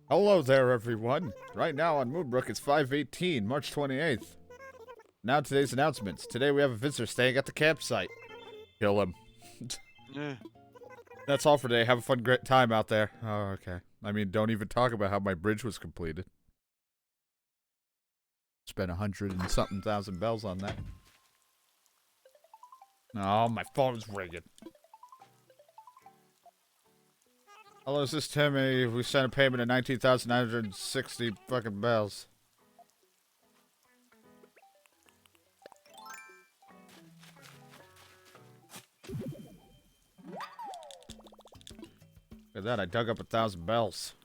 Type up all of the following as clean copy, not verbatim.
Hello there, everyone. Right now on Moonbrook, it's 5:18, March 28th. Now today's announcements. Today we have a visitor staying at the campsite. Kill him. Yeah. That's all for today. Have a fun, great time out there. Oh, okay. I mean, don't even talk about how my bridge was completed. Spent 100 and something thousand bells on that. Oh, my phone's ringing. Hello, this is Timmy. We sent a payment of 19,960 fucking bells. Look at that, I dug up 1,000 bells.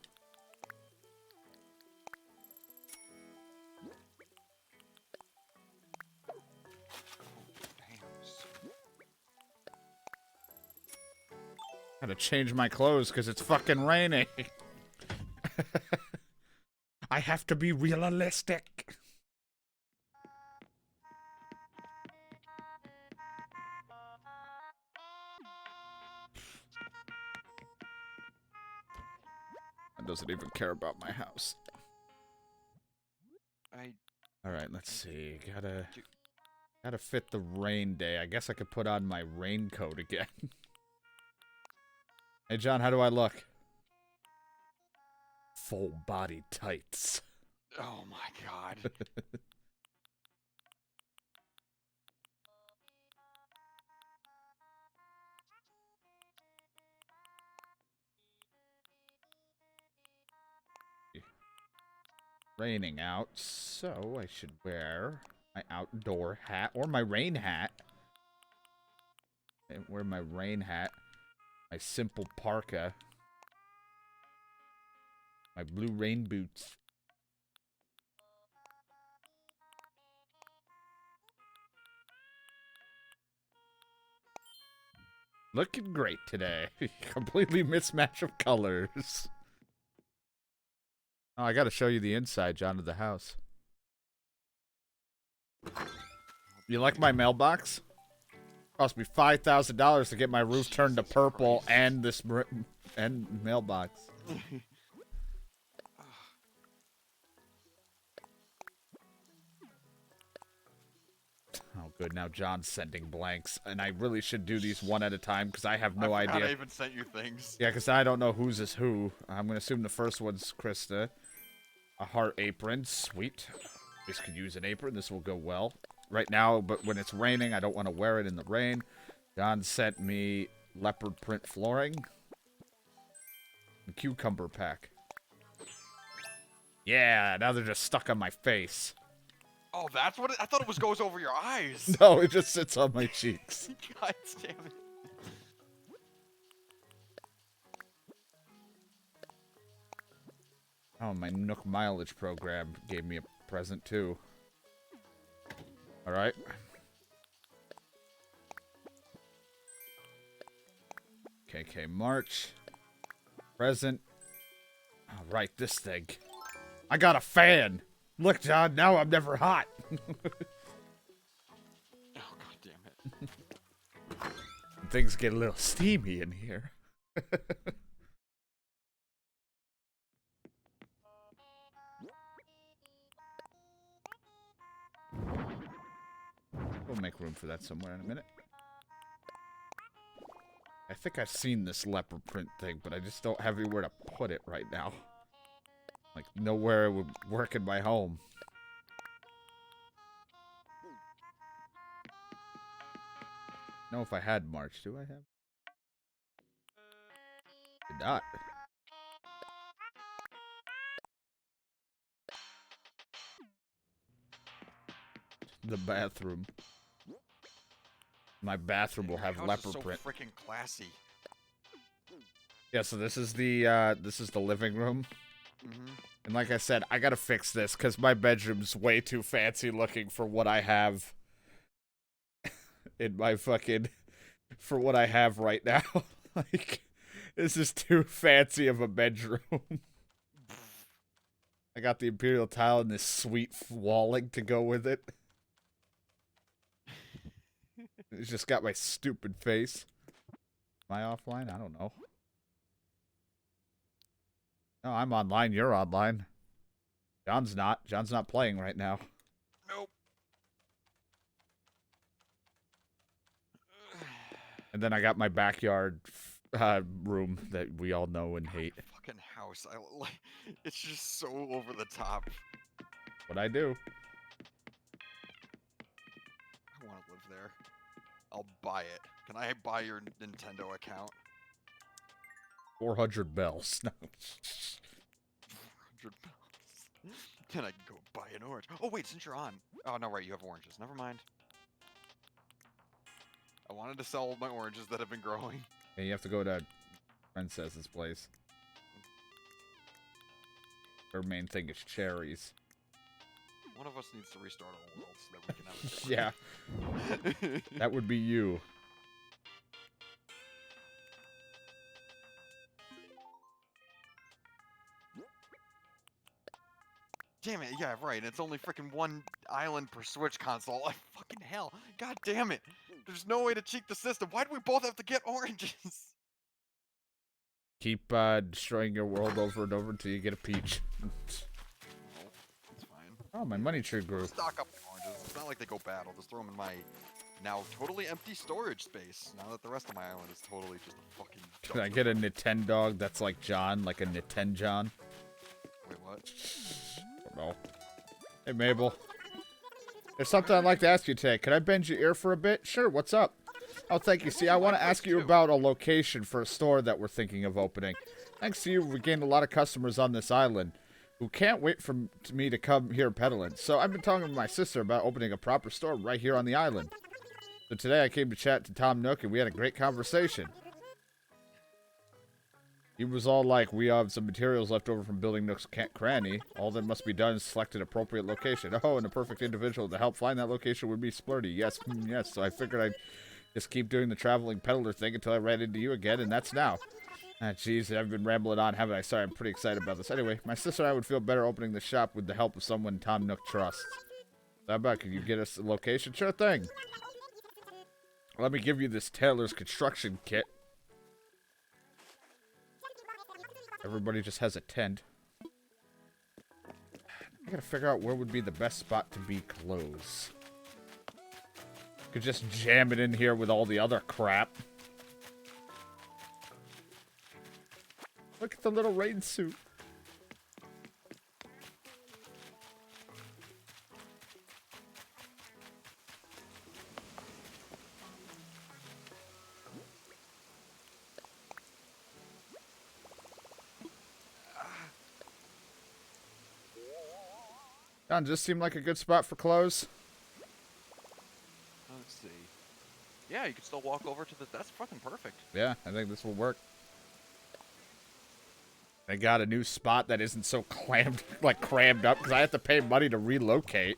Gotta change my clothes because it's fucking raining. I have to be realistic. It doesn't even care about my house. Alright, let's see. Gotta fit the rain day. I guess I could put on my raincoat again. Hey, John, how do I look? Full body tights. Oh my god. Raining out, so I should wear my outdoor hat or my rain hat. And wear my rain hat, my simple parka, my blue rain boots. Looking great today. Completely mismatch of colors. Oh, I gotta show you the inside, John, of the house. You like my mailbox? Cost me $5,000 to get my roof turned to purple and this and mailbox. Oh, good. Now John's sending blanks, and I really should do these one at a time because I have no idea. I even sent you things. Yeah, because I don't know whose is who. I'm gonna assume the first one's Krista. A heart apron, sweet. This could use an apron. This will go well right now, but when it's raining, I don't want to wear it in the rain. John sent me leopard print flooring. And cucumber pack. Yeah, now they're just stuck on my face. Oh, that's what I thought it was goes over your eyes. No, it just sits on my cheeks. God damn it. Oh, my Nook mileage program gave me a present too. Alright. KK March. Present. Alright, this thing. I got a fan! Look, John, now I'm never hot! Oh, god damn it. Things get a little steamy in here. We'll make room for that somewhere in a minute. I think I've seen this leopard print thing, but I just don't have anywhere to put it right now. Like, nowhere it would work in my home. Know if I had March. Do I have? Did not. The bathroom. My bathroom will have Your house leopard is so print. freaking classy. Yeah, so this is the living room. Mm-hmm. And like I said, I gotta fix this because my bedroom's way too fancy looking for what I have in my fucking for what I have right now. Like, this is too fancy of a bedroom. I got the imperial tile and this sweet walling to go with it. It's just got my stupid face. Am I offline? I don't know. No, I'm online. You're online. John's not. John's not playing right now. Nope. And then I got my backyard room that we all know and hate. Fucking house. I like. It's just so over the top. What I do. I want to live there. I'll buy it. Can I buy your Nintendo account? 400 bells. No. 100 pounds. Then I can go buy an orange. Oh wait, since you're on. Oh no, right, you have oranges. Never mind. I wanted to sell my oranges that have been growing. And you have to go to Princess's place. Her main thing is cherries. One of us needs to restart our world so that we can have a Yeah. That would be you. Damn it, yeah, right. It's only freaking one island per Switch console. Like, fucking hell. God damn it. There's no way to cheat the system. Why do we both have to get oranges? Keep destroying your world over and over until you get a peach. No, it's fine. Oh, my money tree grew. Stock up my oranges. It's not like they go bad. I'll just throw them in my now totally empty storage space. Now that the rest of my island is totally just a fucking Can I dumpster. get a Nintendo that's like John, like a Nintendo John? Wait, what? No. Hey, Mabel. There's something I'd like to ask you today. Could I bend your ear for a bit? Sure, what's up? Oh, thank you. See, I want to ask you about a location for a store that we're thinking of opening. Thanks to you, we gained a lot of customers on this island who can't wait for me to come here peddling. So I've been talking to my sister about opening a proper store right here on the island. So today I came to chat to Tom Nook, and we had a great conversation. He was all like, we have some materials left over from building Nook's cranny. All that must be done is select an appropriate location. Oh, and a perfect individual to help find that location would be Splurty. Yes, yes. So I figured I'd just keep doing the traveling peddler thing until I ran into you again, and that's now. Ah, jeez, I've been rambling on, haven't I? Sorry, I'm pretty excited about this. Anyway, my sister and I would feel better opening the shop with the help of someone Tom Nook trusts. How about, can you get us a location? Sure thing. Let me give you this tailor's construction kit. Everybody just has a tent. I gotta figure out where would be the best spot to be clothes. Could just jam it in here with all the other crap. Look at the little rain suit. Don, does this seem like a good spot for clothes? Let's see. Yeah, you can still walk over to the. That's fucking perfect. Yeah, I think this will work. I got a new spot that isn't so crammed up because I have to pay money to relocate.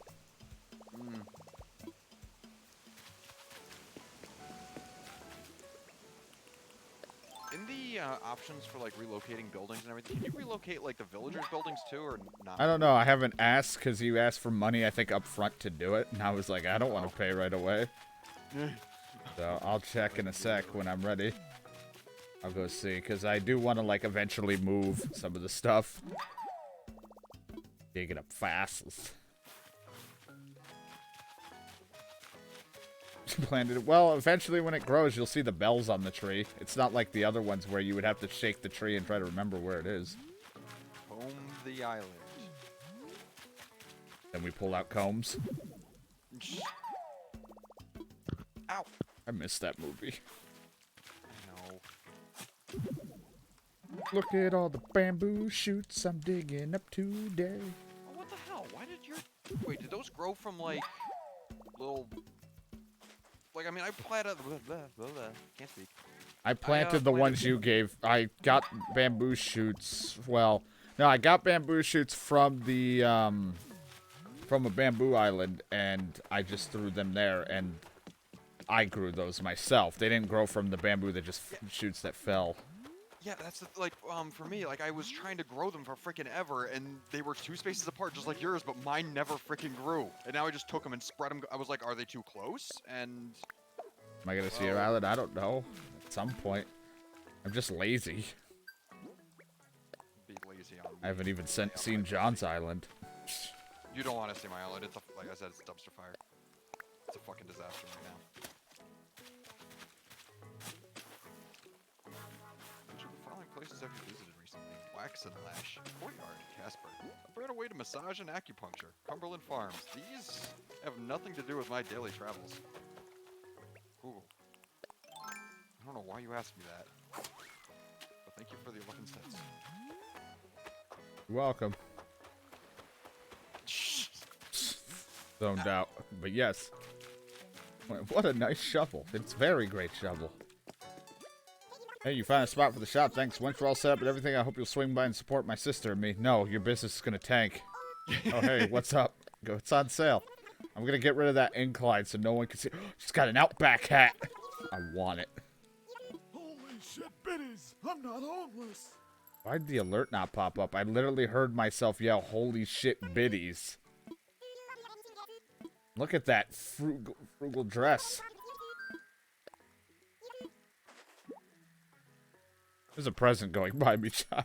In the options for like relocating buildings and everything, can you relocate like the villagers' buildings too, or not? I don't know. I haven't asked because you asked for money, I think, up front to do it. And I was like, I don't want to pay right away. So I'll check in a sec when I'm ready. I'll go see because I do want to like eventually move some of the stuff. Dig it up fast. Planted it. Well, eventually when it grows, you'll see the bells on the tree. It's not like the other ones where you would have to shake the tree and try to remember where it is. Home the island. Then we pull out combs. Ow! I missed that movie. I know. Look at all the bamboo shoots I'm digging up today. Oh, what the hell? Why did your... Wait, did those grow from, like, little... Like, I mean, I planted... Can't speak. I planted the ones you gave. I got bamboo shoots. Well, no, I got bamboo shoots from the, from a bamboo island, and I just threw them there, and I grew those myself. They didn't grow from the bamboo that just shoots that fell. Yeah, that's the, like, for me, like, I was trying to grow them for freaking ever, and they were 2 spaces apart, just like yours, but mine never freaking grew. And now I just took them and spread them. I was like, are they too close? And... Am I gonna see your island? I don't know. At some point. I'm just lazy. Be lazy easy on me. I haven't even Stay on seen my John's pussy. Island. You don't want to see my island. It's a, like I said, it's a dumpster fire. It's a fucking disaster right now. Which of the following places have you visited recently? Wax and Lash, Courtyard, Casper, A Better Way to Massage and Acupuncture, Cumberland Farms. These have nothing to do with my daily travels. Google. I don't know why you asked me that. But thank you for the 11 cents. You're welcome. Zoned out. But yes. What a nice shovel. It's a very great shovel. Hey, you found a spot for the shop. Thanks. Once we're all set up and everything, I hope you'll swing by and support my sister and me. No, your business is going to tank. Oh, hey, what's up? Go. It's on sale. I'm going to get rid of that incline so no one can see. She's got an Outback hat. I want it. Holy shit, biddies! I'm not homeless! Why'd the alert not pop up? I literally heard myself yell, holy shit, biddies. Look at that frugal dress. There's a present going by me, John.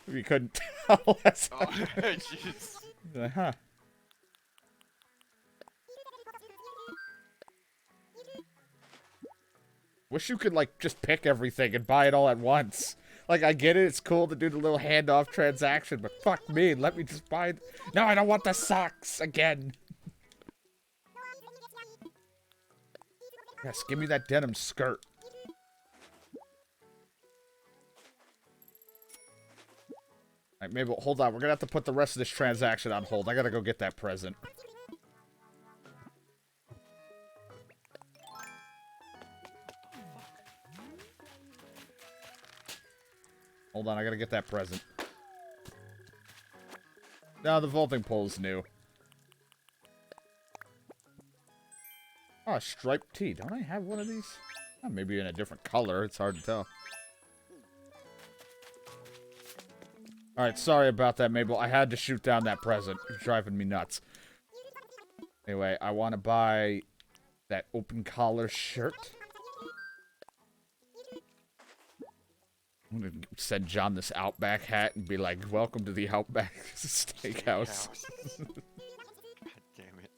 If you couldn't tell. That's Oh, jeez. huh. Wish you could, like, just pick everything and buy it all at once. Like, I get it, it's cool to do the little handoff transaction, but fuck me, let me just buy it. No, I don't want the socks again. Yes, give me that denim skirt. Alright, Mabel, hold on. We're gonna have to put the rest of this transaction on hold. I gotta go get that present. Hold on, I gotta get that present. No, the vaulting pole's new. Oh, striped tee. Don't I have one of these? Oh, maybe in a different color. It's hard to tell. Alright, sorry about that, Mabel. I had to shoot down that present. You're driving me nuts. Anyway, I want to buy that open collar shirt. I'm going to send John this Outback hat and be like, welcome to the Outback Steakhouse. God damn it.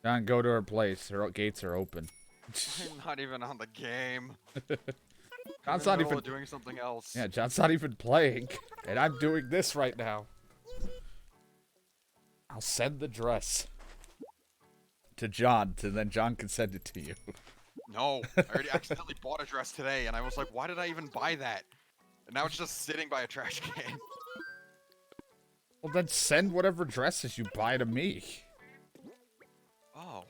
John, go to her place. Her gates are open. I'm not even on the game. John's I'm not in the middle even of doing something else. Yeah, John's not even playing. And I'm doing this right now. I'll send the dress to John, and then John can send it to you. No, I already accidentally bought a dress today, and I was like, why did I even buy that? And now it's just sitting by a trash can. Well, then send whatever dresses you buy to me. Oh.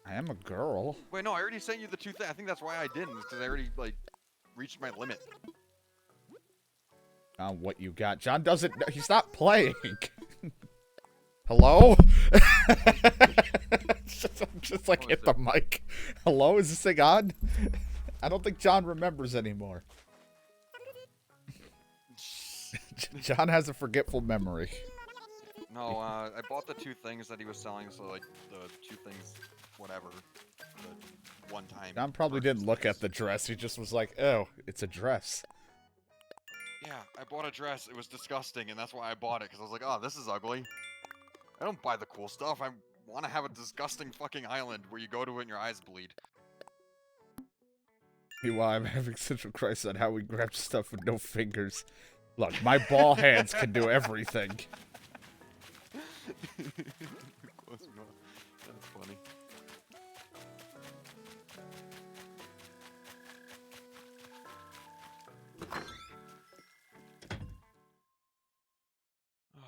I am a girl. Wait, no, I already sent you the two things. I think that's why I didn't, because I already, like, reached my limit. What you got. John doesn't know. He's not playing. Hello? just like hit the mic. Hello? Is this thing on? I don't think John remembers anymore. John has a forgetful memory. No, I bought the two things that he was selling, so, like, the two things, whatever, the one time. John probably didn't look at the dress. He just was like, oh, it's a dress. Yeah, I bought a dress. It was disgusting, and that's why I bought it, because I was like, oh, this is ugly. I don't buy the cool stuff. I want to have a disgusting fucking island where you go to it and your eyes bleed. Meanwhile, I'm having central crisis on how we grab stuff with no fingers. Look, my ball hands can do everything. Close enough. That's funny.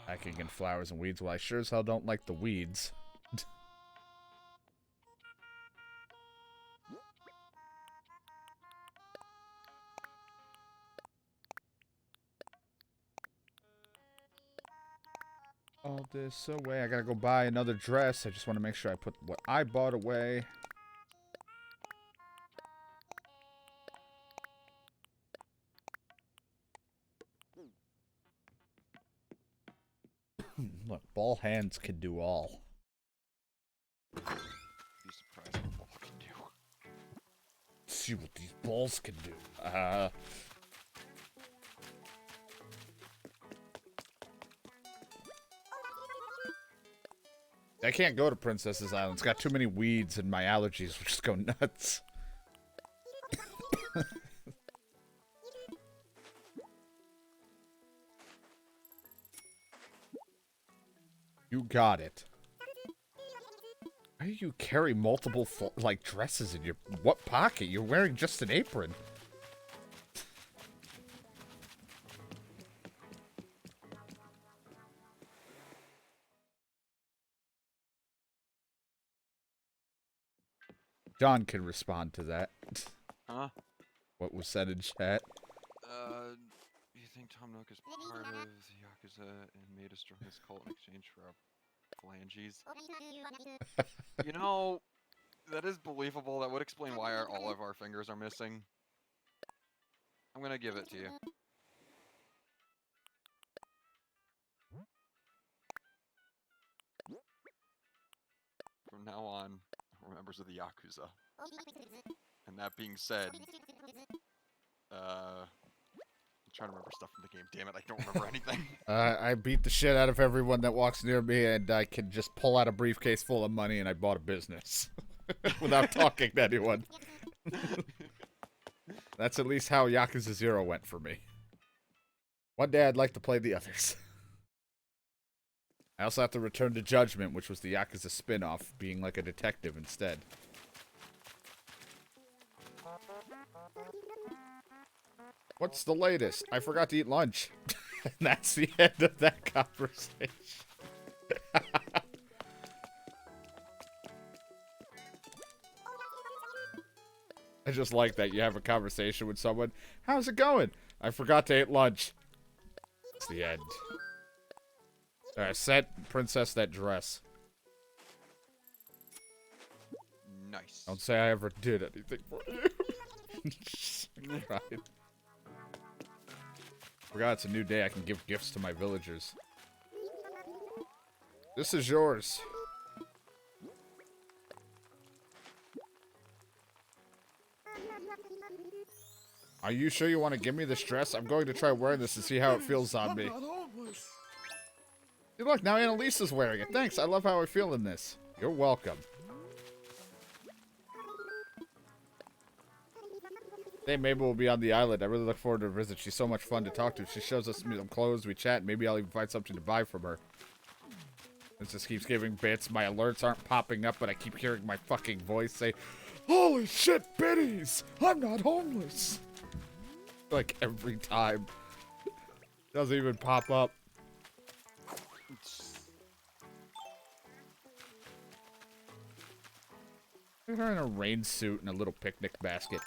Hacking in flowers and weeds. Well, I sure as hell don't like the weeds. All this away. I gotta go buy another dress. I just want to make sure I put what I bought away. Look, ball hands can do all. Be surprised what ball can do. See what these balls can do. I can't go to Princess's Island. It's got too many weeds and my allergies will just go nuts. You got it. Why do you carry multiple, like, dresses in your... What pocket? You're wearing just an apron. John can respond to that. Huh? What was said in chat. You think Tom Nook is part of the Yakuza and made us join this cult in exchange for our phalanges? You know, that is believable. That would explain why all of our fingers are missing. I'm gonna give it to you. From now on, we're members of the Yakuza. And that being said, I'm trying to remember stuff from the game. Damn it, I don't remember anything. I beat the shit out of everyone that walks near me, and I can just pull out a briefcase full of money, and I bought a business. Without talking to anyone. That's at least how Yakuza 0 went for me. One day I'd like to play the others. I also have to return to Judgment, which was the Yakuza spin-off, being like a detective instead. What's the latest? I forgot to eat lunch. And that's the end of that conversation. I just like that you have a conversation with someone. How's it going? I forgot to eat lunch. It's the end. Alright, set Princess that dress. Nice. Don't say I ever did anything for you. Right. Forgot it's a new day. I can give gifts to my villagers. This is yours. Are you sure you want to give me this dress? I'm going to try wearing this and see how it feels on me. I'm not homeless. Hey, look, now Annalisa's wearing it. Thanks, I love how I feel in this. You're welcome. Hey, Mabel will be on the island. I really look forward to her visit. She's so much fun to talk to. She shows us some clothes, we chat, maybe I'll even find something to buy from her. This just keeps giving bits. My alerts aren't popping up, but I keep hearing my fucking voice say, Holy shit, biddies! I'm not homeless. like, every time. Doesn't even pop up. Look at her in a rain suit and a little picnic basket.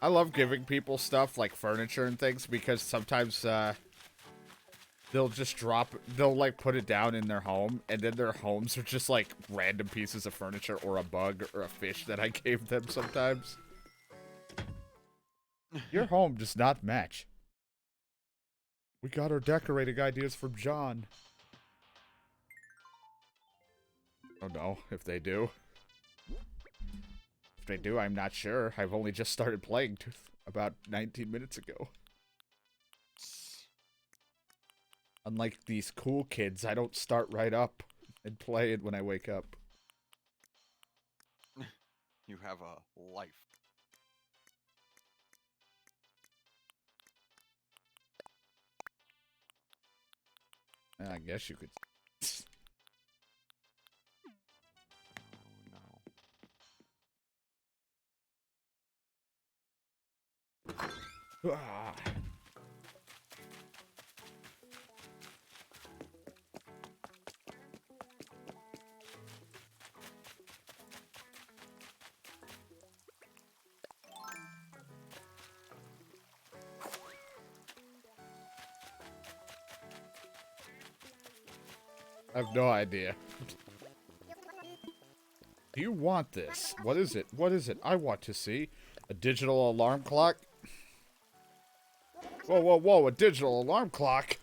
I love giving people stuff like furniture and things because sometimes they'll just they'll like put it down in their home and then their homes are just like random pieces of furniture or a bug or a fish that I gave them sometimes. Your home does not match. We got our decorating ideas from John. Oh no, if they do. If they do, I'm not sure. I've only just started playing about 19 minutes ago. Unlike these cool kids, I don't start right up and play it when I wake up. You have a life. I guess you could. Ah. I have no idea. Do you want this? What is it? What is it? I want to see a digital alarm clock. Whoa, whoa, whoa, a digital alarm clock.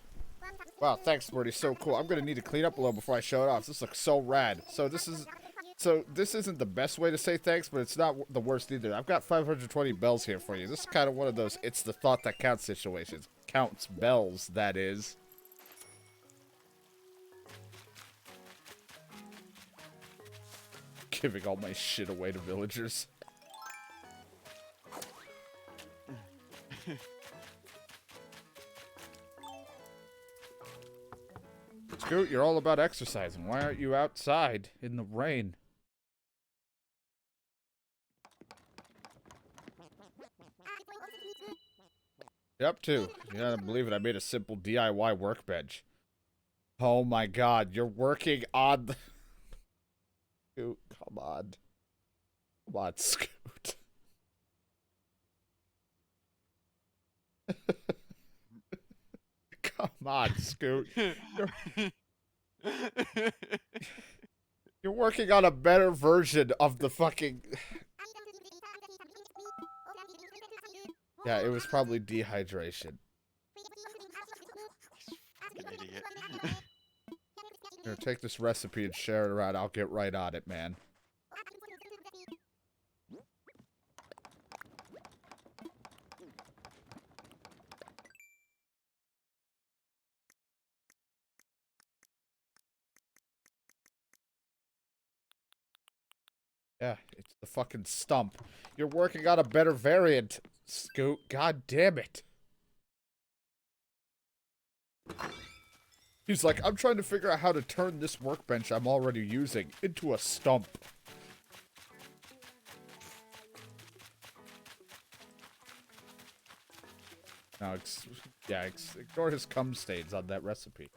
Wow, thanks, Birdie. So cool. I'm going to need to clean up a little before I show it off. This looks so rad. So this is So this isn't the best way to say thanks, but it's not the worst either. I've got 520 bells here for you. This is kind of one of those it's the thought that counts situations. Counts bells, that is. Giving all my shit away to villagers. Scoot, you're all about exercising. Why aren't you outside in the rain? You up to? You gotta believe it. I made a simple DIY workbench. Oh my god, you're working on the... Scoot, come on. Come on, Scoot. Come on, Scoot. You're working on a better version of the fucking... Yeah, it was probably dehydration. Fucking idiot. Here, take this recipe and share it around. I'll get right on it, man. Yeah, it's the fucking stump. You're working on a better variant, Scoot. God damn it. He's like, I'm trying to figure out how to turn this workbench I'm already using into a stump. Now, ignore his cum stains on that recipe.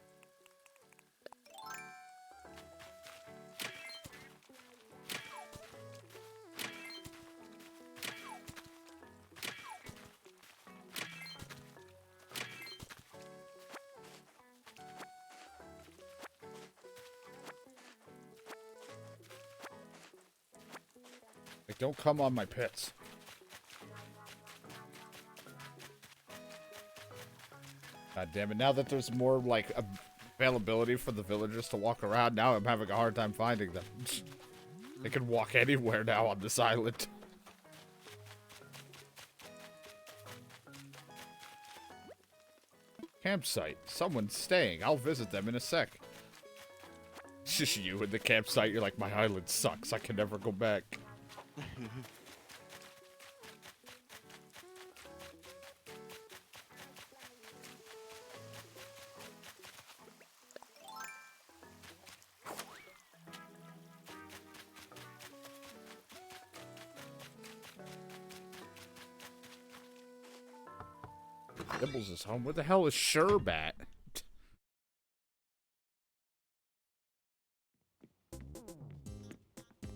Like, don't come on my pits. God damn it. Now that there's more, like, availability for the villagers to walk around, now I'm having a hard time finding them. They can walk anywhere now on this island. Campsite. Someone's staying. I'll visit them in a sec. It's just you in the campsite. You're like, my island sucks. I can never go back. Nibbles is home. Where the hell is Sherbat?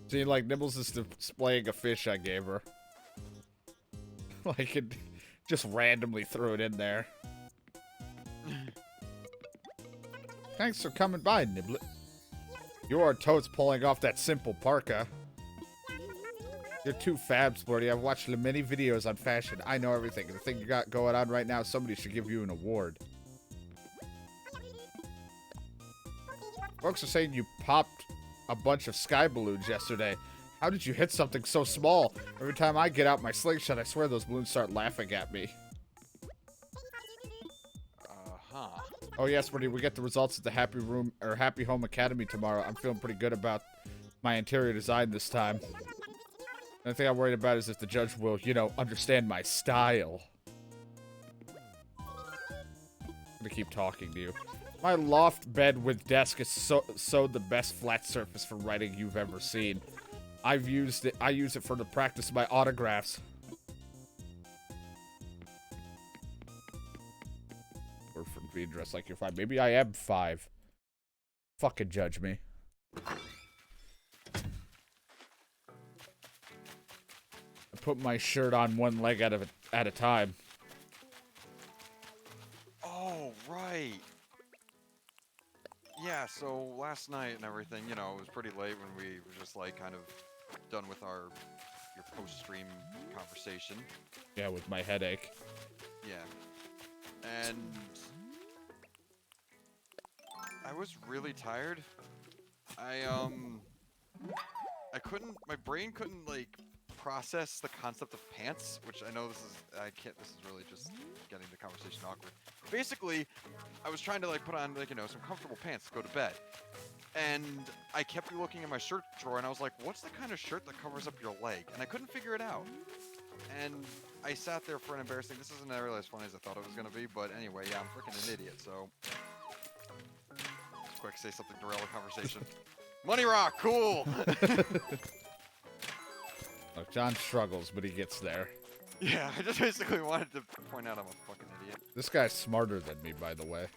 See, like, Nibbles is displaying a fish I gave her. Like, it just randomly threw it in there. Thanks for coming by, Niblet. You are totes pulling off that simple parka. You're too fab, Sporty. I've watched many videos on fashion. I know everything. The thing you got going on right now, somebody should give you an award. Folks are saying you popped a bunch of sky balloons yesterday. How did you hit something so small? Every time I get out my slingshot, I swear those balloons start laughing at me. Oh yes, buddy, we get the results at the Happy Room or Happy Home Academy tomorrow. I'm feeling pretty good about my interior design this time. The thing I'm worried about is if the judge will, you know, understand my style. I'm gonna keep talking to you. My loft bed with desk is so the best flat surface for writing you've ever seen. I use it for the practice of my autographs. Or from being dressed like you're 5. Maybe I am 5. Fucking judge me. I put my shirt on one leg at a time. Oh, right. Yeah, so last night and everything, you know, it was pretty late when we were just, like, kind of done with your post-stream conversation. Yeah, with my headache. Yeah. And I was really tired. my brain couldn't like process the concept of pants, which I know this is really just getting the conversation awkward. Basically, I was trying to like put on like, some comfortable pants to go to bed. And I kept looking in my shirt drawer and I was like, what's the kind of shirt that covers up your leg? And I couldn't figure it out. And I sat there for an embarrassing, this isn't really as funny as I thought it was going to be, but anyway, yeah, I'm freaking an idiot, so. Quick, say something to derail the conversation. Money Rock, cool! Look, John struggles, but he gets there. Yeah, I just basically wanted to point out I'm a fucking idiot. This guy's smarter than me, by the way.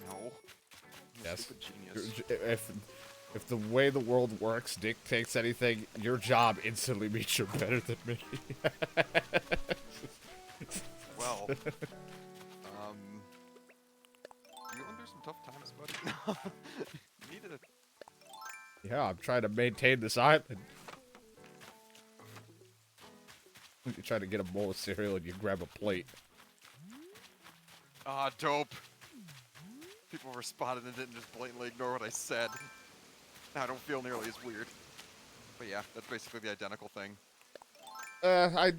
No. I'm a Yes. stupid genius. If the way the world works dictates anything, your job instantly means you're better than me. Well, you went through some tough times, buddy. You needed a... Yeah, I'm trying to maintain this island. You try to get a bowl of cereal and you grab a plate. Ah, dope. People responded and didn't just blatantly ignore what I said. Now I don't feel nearly as weird. But yeah, that's basically the identical thing. I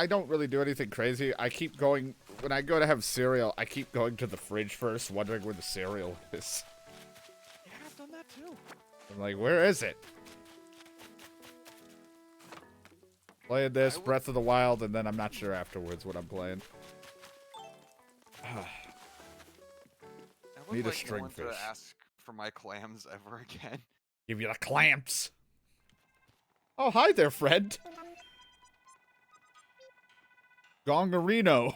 don't really do anything crazy. I keep going, when I go to have cereal, I keep going to the fridge first, wondering where the cereal is. Yeah, I've done that too. I'm like, where is it? Playing this, Breath of the Wild, and then I'm not sure afterwards what I'm playing. I would Need a like no one to stringfish. ask for my clams ever again. Give you the clamps. Oh, hi there, friend. Gongarino.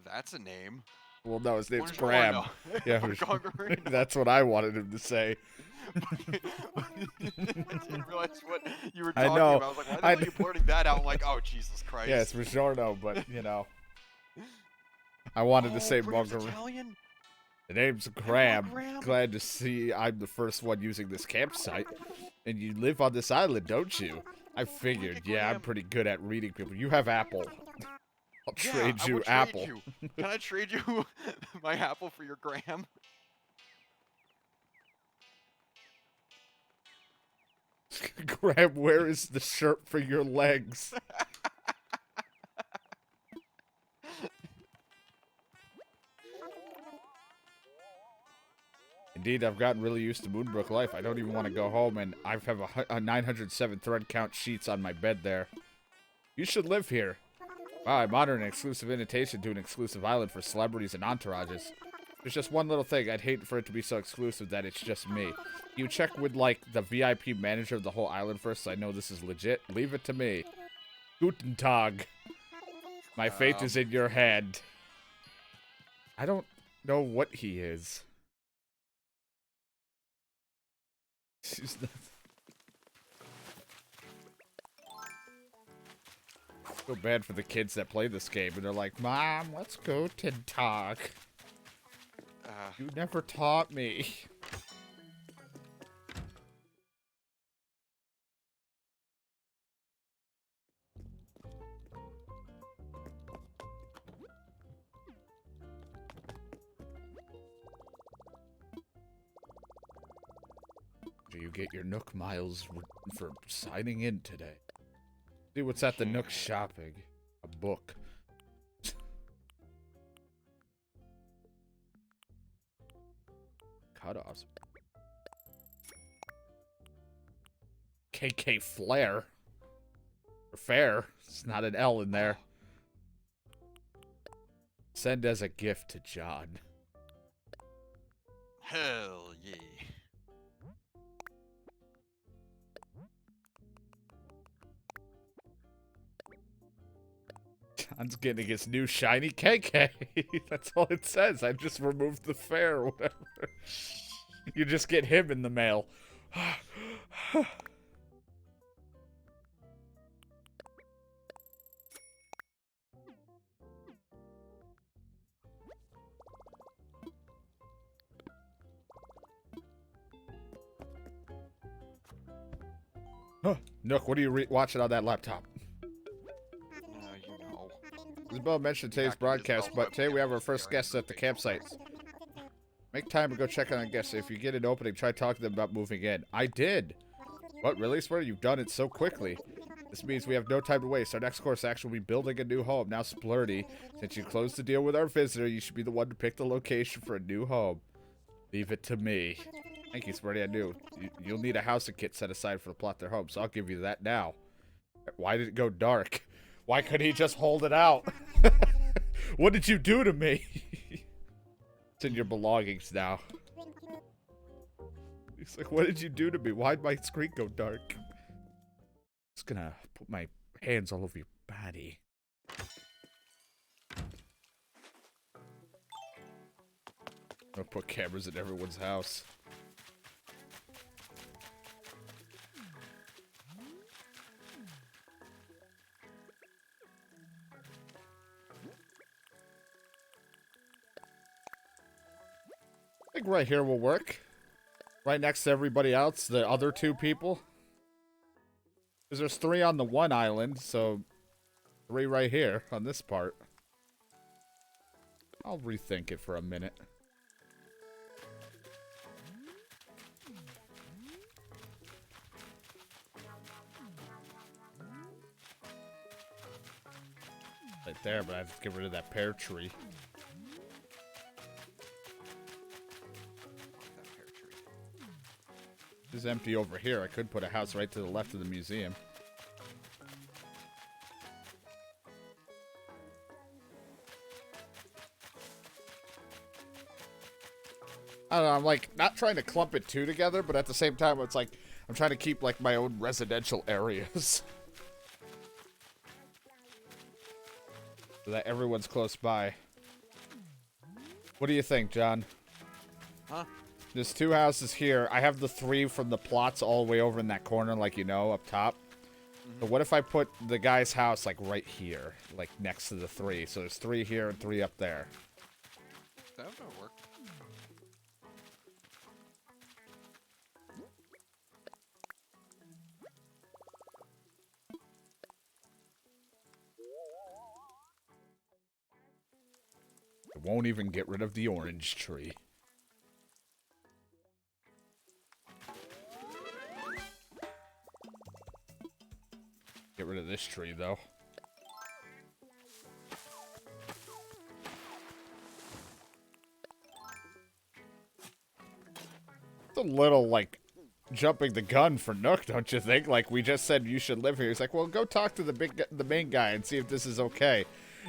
That's a name. Well, no, his name's Buongiorno. Graham. Yeah, Gongarino. that's what I wanted him to say. I didn't realize what you were I talking know. about. I was like, why the hell are you blurting that out? I'm like, oh, Jesus Christ. Yeah, it's Buongiorno, but, I wanted to say Graham's Gongarino. Italian? The name's Graham. Graham. Glad to see I'm the first one using this campsite. And you live on this island, don't you? I figured, yeah, I'm pretty good at reading people. You have apple. I'll Yeah, trade I you would trade apple. you. Can I trade you my apple for your Graham? Graham, where is the shirt for your legs? Indeed, I've gotten really used to Moonbrook life. I don't even want to go home, and I have a 907 thread count sheets on my bed there. You should live here. Wow, I'm honored an exclusive invitation to an exclusive island for celebrities and entourages. There's just one little thing. I'd hate for it to be so exclusive that it's just me. You check with, like, the VIP manager of the whole island first so I know this is legit. Leave it to me. Guten Tag. My fate is in your hand. I don't know what he is. She's not... Feel bad for the kids that play this game and they're like, Mom, let's go to Tag. You never taught me. Do you get your Nook miles for signing in today? See what's at the Nook shopping. A book. Cutoffs. KK Flair. Or Fair. It's not an L in there. Send as a gift to John. Hell yeah. John's getting his new shiny KK. That's all it says. I just removed the fair or whatever. You just get him in the mail. Nook, what are you watching on that laptop? You know. Isabel mentioned today's broadcast, but today we have our first guest at the campsite. Make time to go check on a guest. If you get an opening, try talking to them about moving in. I did. What, really, Swear? You've done it so quickly. This means we have no time to waste. Our next course action will be building a new home. Now, Splurty, since you closed the deal with our visitor, you should be the one to pick the location for a new home. Leave it to me. Thank you, Splurty. I knew. You'll need a housing kit set aside for the plot their home, so I'll give you that now. Why did it go dark? Why couldn't he just hold it out? What did you do to me? It's in your belongings now. He's like, what did you do to me? Why'd my screen go dark? Just gonna put my hands all over your body. I'll put cameras in everyone's house. I think right here will work. Right next to everybody else, the other two people. Because there's 3 on the one island, so 3 right here on this part. I'll rethink it for a minute. Right there, but I have to get rid of that pear tree. This is empty over here. I could put a house right to the left of the museum. I don't know, I'm like not trying to clump it two together, but at the same time it's like I'm trying to keep like my own residential areas. So that everyone's close by. What do you think, John? Huh? There's 2 houses here. I have the 3 from the plots all the way over in that corner, like you know, up top. So what if I put the guy's house like right here, like next to the 3? So there's 3 here and 3 up there. That would work. I won't even get rid of the orange tree. Get rid of this tree, though. It's a little, like, jumping the gun for Nook, don't you think? Like, we just said you should live here. He's like, well, go talk to the main guy and see if this is okay.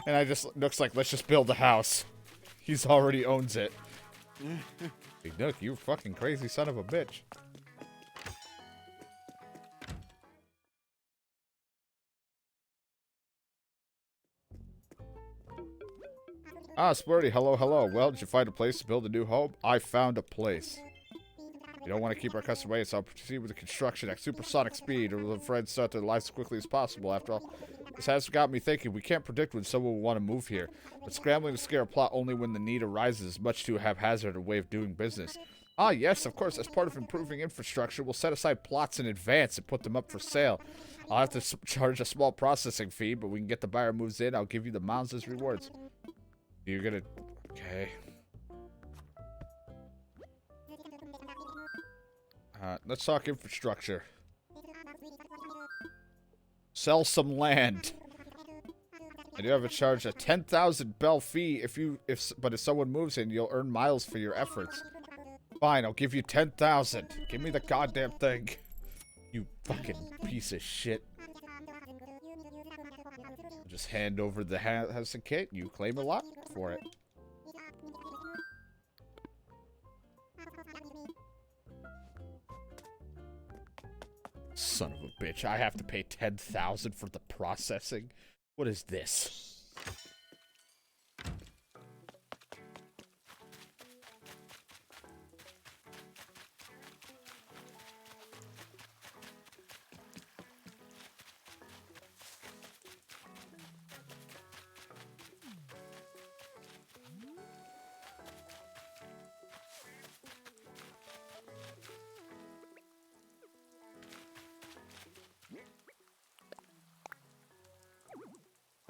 And Nook's like, let's just build a house. He's already owns it. Hey, Nook, you fucking crazy son of a bitch. Ah, Splurty, hello, hello. Well, did you find a place to build a new home? I found a place. You don't want to keep our customer waiting, so I'll proceed with the construction at supersonic speed, or will the friends start their lives as quickly as possible. After all, this has got me thinking. We can't predict when someone will want to move here, but scrambling to scare a plot only when the need arises is much too haphazard a way of doing business. Ah, yes, of course. As part of improving infrastructure, we'll set aside plots in advance and put them up for sale. I'll have to charge a small processing fee, but we can get the buyer moves in. I'll give you the mounds as rewards. You're gonna... Okay. Let's talk infrastructure. Sell some land. I do have a charge a 10,000 bell fee but if someone moves in, you'll earn miles for your efforts. Fine, I'll give you 10,000. Give me the goddamn thing. You fucking piece of shit. I'll just hand over the housing kit. You claim a lot for it. Son of a bitch. I have to pay 10,000 for the processing. What is this?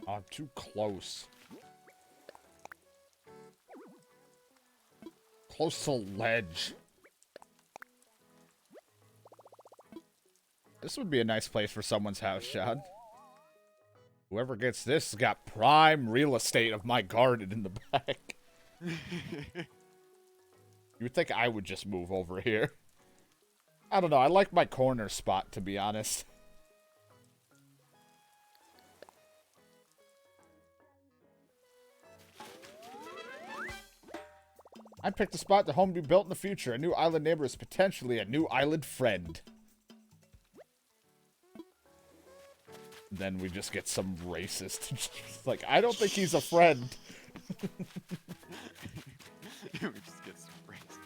Oh, I'm too close. close to a ledge. This would be a nice place for someone's house, John. Whoever gets this has got prime real estate of my garden in the back. You would think I would just move over here. I don't know. I like my corner spot, to be honest. I picked a spot the home to be built in the future. A new island neighbor is potentially a new island friend. Then we just get some racist. Like, I don't think he's a friend. We just get some racist.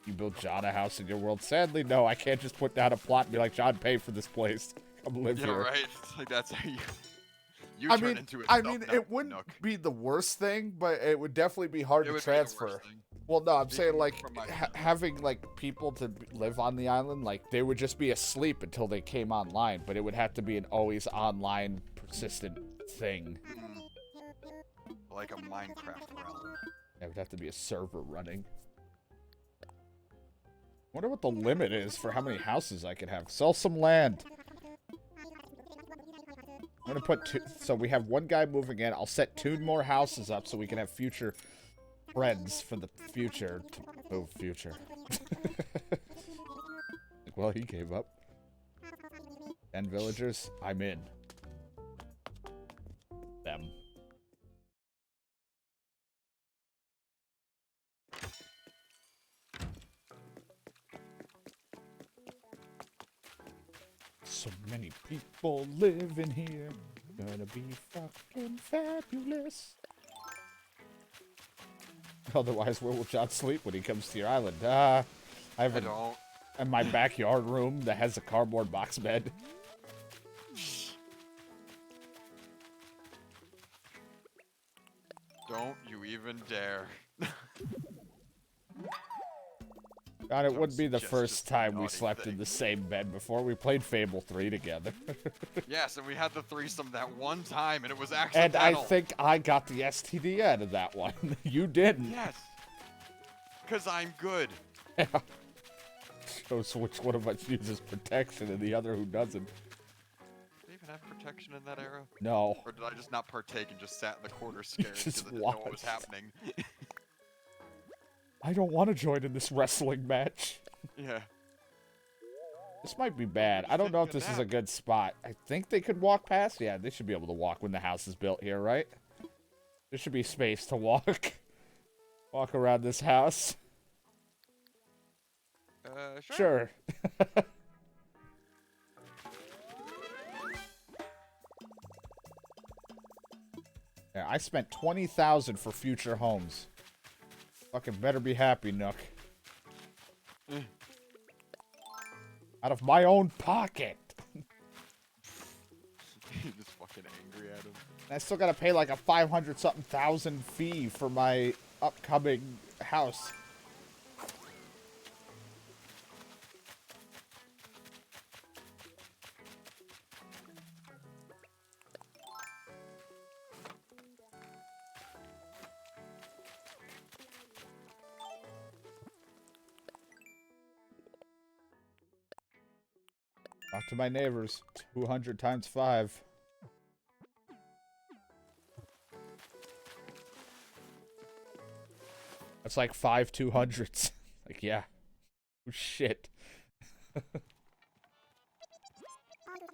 You built John a house in your world. Sadly, no. I can't just put down a plot and be like, John, pay for this place. Come live Yeah, here. right. It's like that's how you. You I turn mean, into a it wouldn't nook. be the worst thing, but it would definitely be hard It to would be the worst transfer. thing. Well, no, I'm saying Speaking like from my- having like people to live on the island, like they would just be asleep until they came online, but it would have to be an always online, persistent thing. Like a Minecraft realm. It would have to be a server running. Wonder what the limit is for how many houses I could have. Sell some land. I'm gonna put two. So we have one guy moving in. I'll set 2 more houses up so we can have future friends for the future. Oh, future. Well, he gave up. 10 villagers. I'm in. Them. So many people living here. Gonna be fucking fabulous. Otherwise, where will John sleep when he comes to your island? I have I don't. in my backyard room that has a cardboard box bed. Don't you even dare. God, it Don't wouldn't be the suggest first just time we naughty slept in the things. same bed before. We played Fable 3 together. Yes, and we had the threesome that one time, and it was And accidental. I think I got the STD out of that one. You didn't. Yes. Because I'm good. Shows which one of us uses protection and the other who doesn't. Did they even have protection in that era? No. Or did I just not partake and just sat in the corner scared because Just I didn't know what was watched. happening? I don't want to join in this wrestling match. Yeah. This might be bad. I don't know if this is a good spot. I think they could walk past. Yeah, they should be able to walk when the house is built here, right? There should be space to walk. Walk around this house. Sure. Sure. Yeah, I spent 20,000 for future homes. Fucking better be happy, Nook. Out of my own pocket. You're just fucking angry at him. And I still gotta pay like a 500-something thousand fee for my upcoming house. Talk to my neighbors. 200 times 5. That's like 5 200s. Like, yeah. Oh, shit.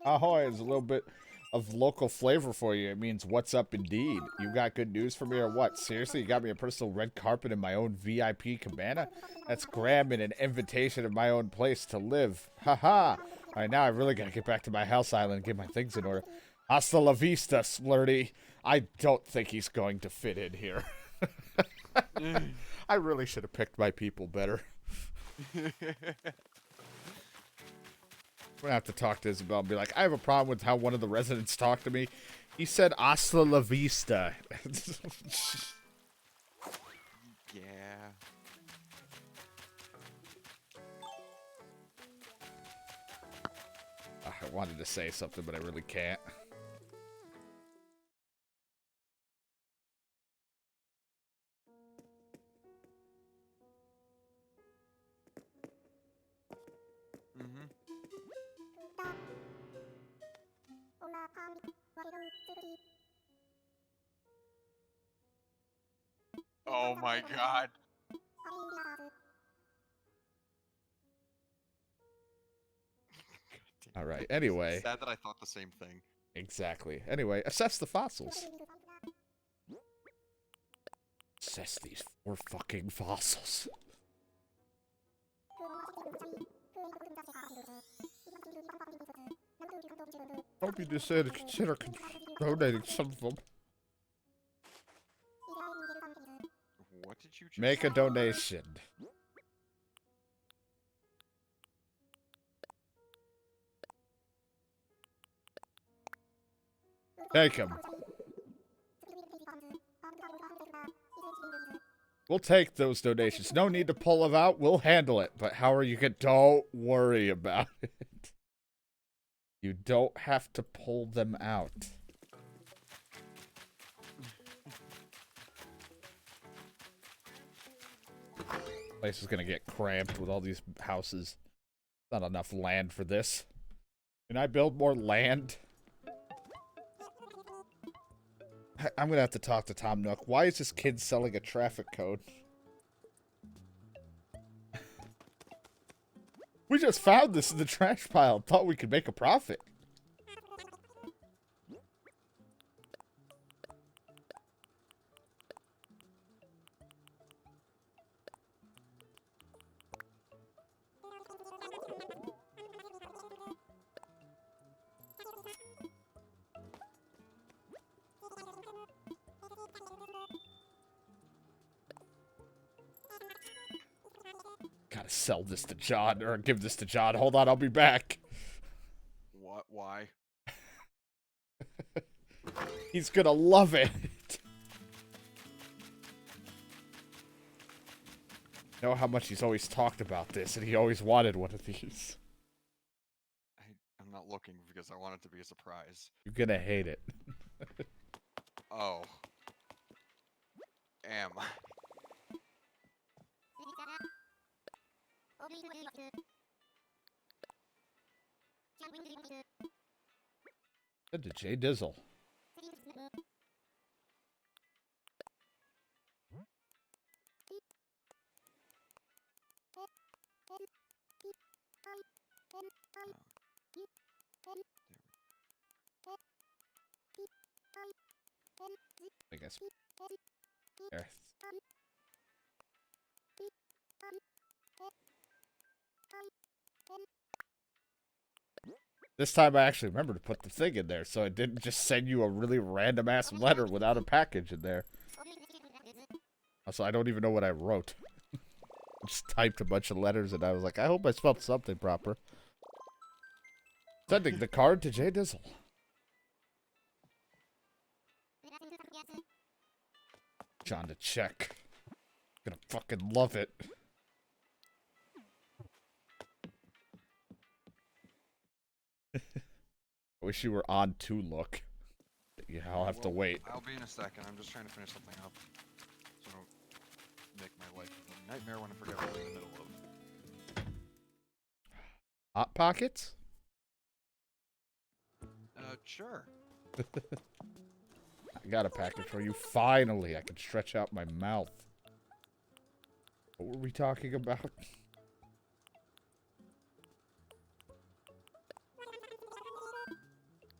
Ahoy is a little bit of local flavor for you. It means what's up indeed. You got good news for me or what? Seriously, you got me a personal red carpet in my own VIP cabana? That's Graham and an invitation of my own place to live. Haha. Alright, now I really gotta get back to my house island and get my things in order. Hasta la vista, Splurty. I don't think he's going to fit in here. I really should have picked my people better. I'm gonna have to talk to Isabel and be like, I have a problem with how one of the residents talked to me. He said hasta la vista. Yeah. I wanted to say something, but I really can't. Oh my god. All right. Anyway. Sad that I thought the same thing. Exactly. Anyway, assess the fossils. Assess these 4 fucking fossils. Hope you decided to consider donating some of them. What did you just Make a say? donation. Take him. We'll take those donations. No need to pull them out. We'll handle it. But how are you gonna... Don't worry about it. You don't have to pull them out. Place is gonna get cramped with all these houses. Not enough land for this. Can I build more land? I'm gonna have to talk to Tom Nook. Why is this kid selling a traffic code? We just found this in the trash pile. Thought we could make a profit. Gotta sell this to John, or give this to John. Hold on, I'll be back. What? Why? He's gonna love it. Know how much he's always talked about this, and he always wanted one of these. I'm not looking because I want it to be a surprise. You're gonna hate it. Oh. Am I? Good to Jay Dizzle. I guess. There. This time I actually remembered to put the thing in there, so I didn't just send you a really random ass letter without a package in there. Also, I don't even know what I wrote. I just typed a bunch of letters and I was like, I hope I spelled something proper. Sending the card to Jay Dizzle. John to check. Gonna fucking love it. I wish you were on to look. Yeah, I'll have to wait. I'll be in a second. I'm just trying to finish something up. So I don't make my life a nightmare when I forget what I'm in the middle of. Hot Pockets? Sure. I got a package for you. Finally, I can stretch out my mouth. What were we talking about?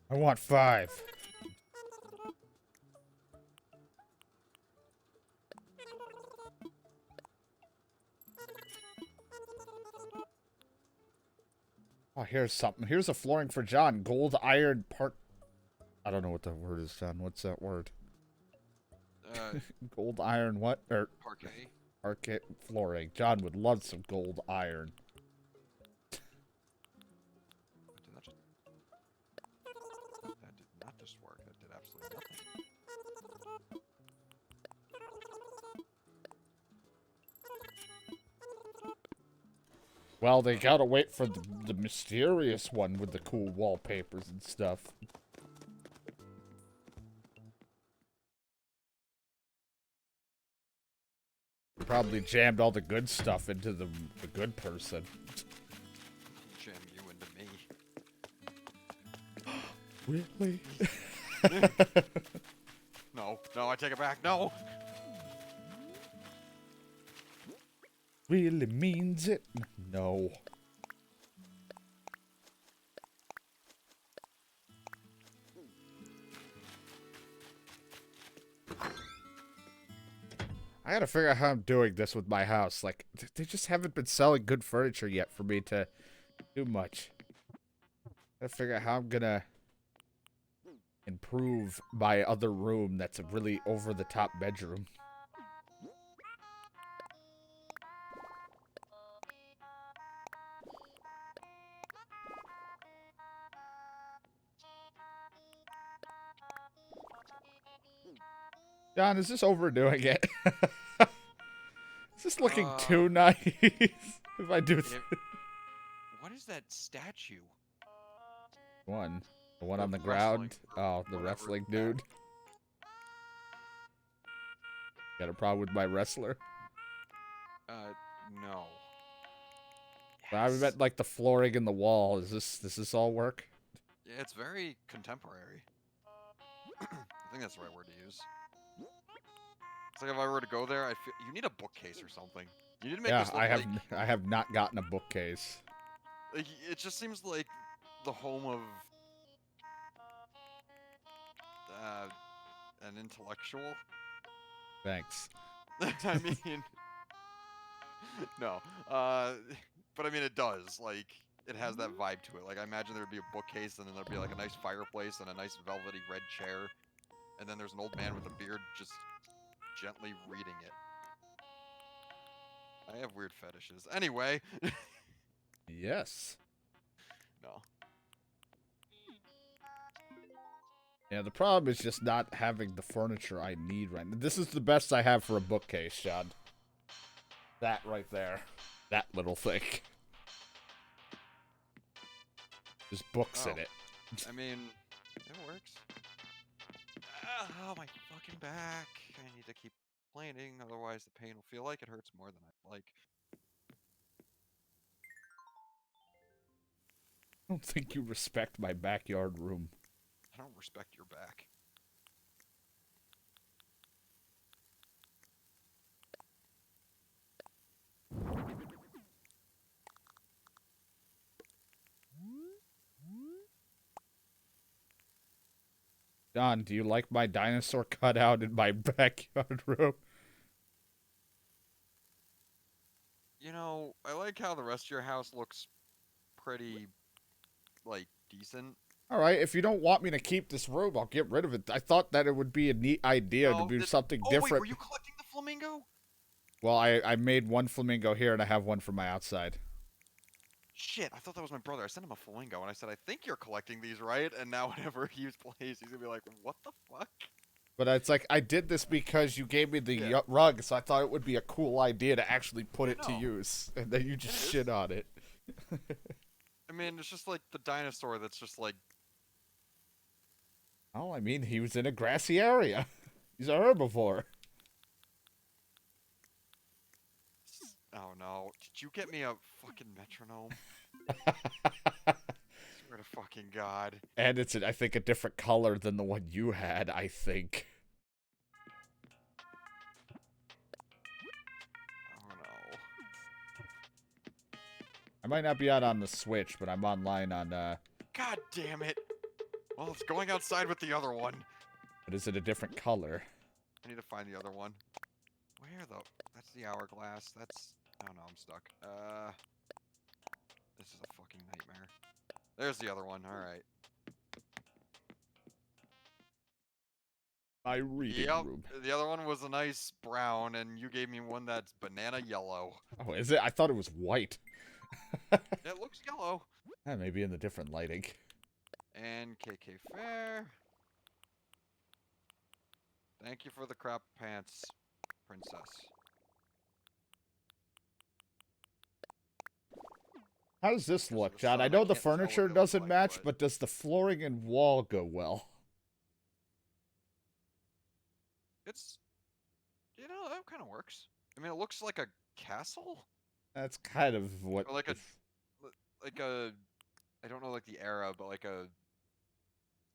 I want 5. Oh, here's something. Here's a flooring for John. Gold iron part. I don't know what that word is, John. What's that word? Gold iron what? Or Parquet. parquet flooring. John would love some gold iron. Did that just... That did not just work. That did absolutely nothing. Well, they gotta wait for the mysterious one with the cool wallpapers and stuff. Probably jammed all the good stuff into the good person. Jam you into me. Really? No, no, I take it back. No. Really means it. No. I gotta figure out how I'm doing this with my house. Like, they just haven't been selling good furniture yet for me to do much. Gotta figure out how I'm gonna improve my other room that's a really over-the-top bedroom. John, is this overdoing it? Is this looking too nice? If I do What is that statue? one. The one on the Of ground? wrestling, or Oh, the whatever wrestling that- dude. Got a problem with my wrestler? No. I Yes. meant like the flooring in the wall. Does this all work? Yeah, it's very contemporary. I think that's the right word to use. It's like if I were to go there, I feel you need a bookcase or something. You need to make Yeah, this look I have not gotten a bookcase. like it just seems like the home of an intellectual. Thanks. I mean, no, but I mean it does. Like it has that vibe to it. Like I imagine there would be a bookcase, and then there'd be like a nice fireplace and a nice velvety red chair, and then there's an old man with a beard just gently reading it. I have weird fetishes. Anyway, Yes. no. Yeah, the problem is just not having the furniture I need right now. This is the best I have for a bookcase, John. That right there. That little thing. There's books in Oh. it. I mean, it works. Oh, my fucking back. I need to keep complaining, otherwise the pain will feel like it hurts more than I like. I don't think you respect my backyard room. I don't respect your back. John, do you like my dinosaur cutout in my backyard room? You know, I like how the rest of your house looks pretty, like, decent. Alright, if you don't want me to keep this room, I'll get rid of it. I thought that it would be a neat idea to No, do something oh, wait, different. were you collecting the flamingo? Well, I made one flamingo here, and I have one for my outside. Shit, I thought that was my brother. I sent him a flamingo, and I said, I think you're collecting these, right? And now whenever he plays, he's gonna be like, what the fuck? But it's like, I did this because you gave me the Yeah. rug, so I thought it would be a cool idea to actually put it to know. use. And then you It just is. shit on it. I mean, it's just like the dinosaur that's just like, Oh, I mean, he was in a grassy area. He's a herbivore. oh no. Did you get me a fucking metronome? Swear to fucking God. And it's, I think, a different color than the one you had, I think. Oh no. I might not be out on the Switch, but I'm online on, God damn it. Well, it's going outside with the other one. but is it a different color? I need to find the other one. Where the? That's the hourglass. That's. Oh no, I'm stuck. This is a fucking nightmare. There's the other one. All right. My reading Yep. room. The other one was a nice brown, and you gave me one that's banana yellow. Oh, is it? I thought it was white. It looks yellow. Maybe in the different lighting. And KK Fair. Thank you for the crap pants, princess. How does this Because look, of the John? sun, I I know the can't tell what furniture it looks doesn't like, match, but- but does the flooring and wall go well? It's, you know, that kind of works. I mean, it looks like a castle, That's kind of what. Or like a- this- like a, I don't know, like the era, but like a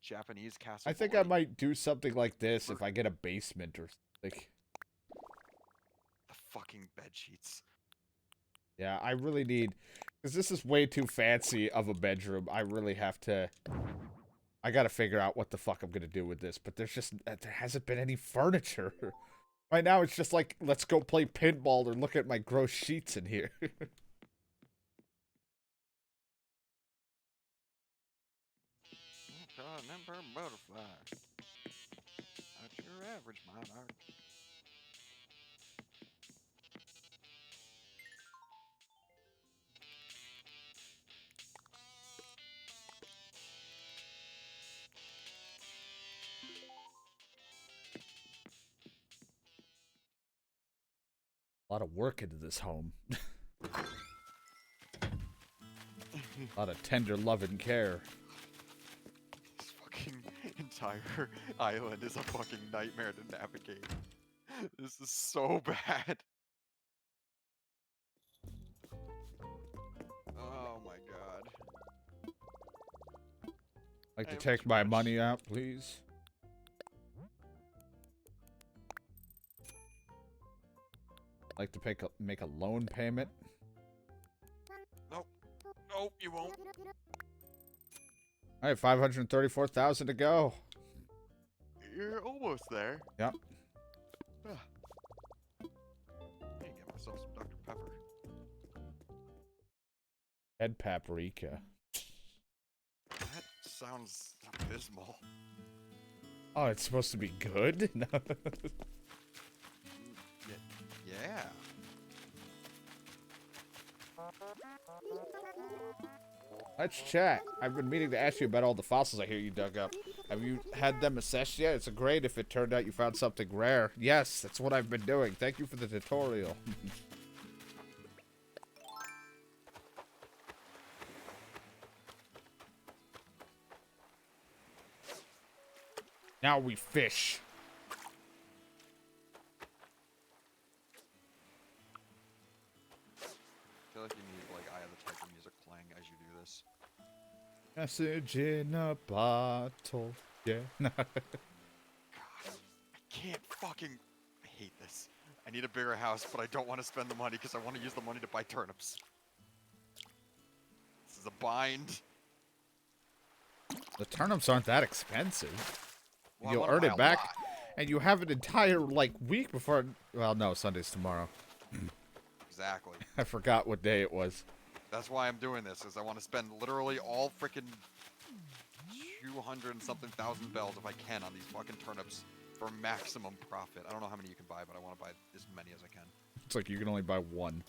Japanese castle. I think I might do something like this if I get a basement or like. The fucking bed sheets. Yeah, I really need, because this is way too fancy of a bedroom. I really have to. I gotta figure out what the fuck I'm gonna do with this. But there's just there hasn't been any furniture. Right now, it's just like, let's go play pinball or look at my gross sheets in here. Number butterfly. Not your average monarch. A lot of work into this home. A lot of tender love and care. This fucking entire island is a fucking nightmare to navigate. This is so bad. Oh my god. Like to Hey, take too my much. money out, please. Like to make a loan payment. Nope. Nope, you won't. All right, 534,000 to go. You're almost there. Yep. I need to get myself some Dr. Pepper. Head paprika. That sounds abysmal. Oh, it's supposed to be good? No. Yeah. Let's chat. I've been meaning to ask you about all the fossils I hear you dug up. Have you had them assessed yet? It's great if it turned out you found something rare. Yes, that's what I've been doing. Thank you for the tutorial. Now we fish. I feel like you need like Eye of the Tiger music playing as you do this. Message in a bottle. Yeah. God, I can't fucking. I hate this. I need a bigger house, but I don't want to spend the money because I want to use the money to buy turnips. This is a bind. The turnips aren't that expensive. Well, I You'll wanna earn buy it a back, lot. and you have an entire like week before. Well, no, Sunday's tomorrow. Exactly. I forgot what day it was. That's why I'm doing this, is I want to spend literally all freaking 200 and something thousand bells if I can on these fucking turnips for maximum profit. I don't know how many you can buy, but I want to buy as many as I can. It's like you can only buy one.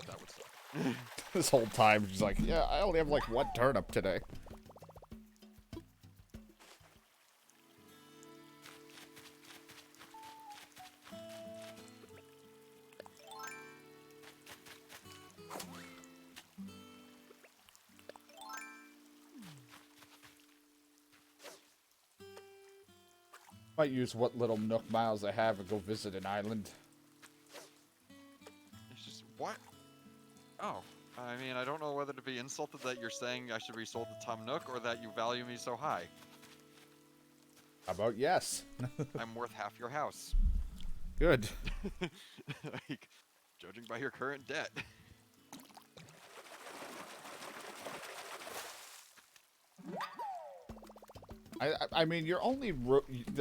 That would suck. This whole time, she's like, "Yeah, I only have like one turnip today." Might use what little Nook miles I have and go visit an island. It's just, what? Oh, I mean, I don't know whether to be insulted that you're saying I should be sold to Tom Nook or that you value me so high. How about yes? I'm worth half your house. Good. Like, judging by your current debt. I mean, the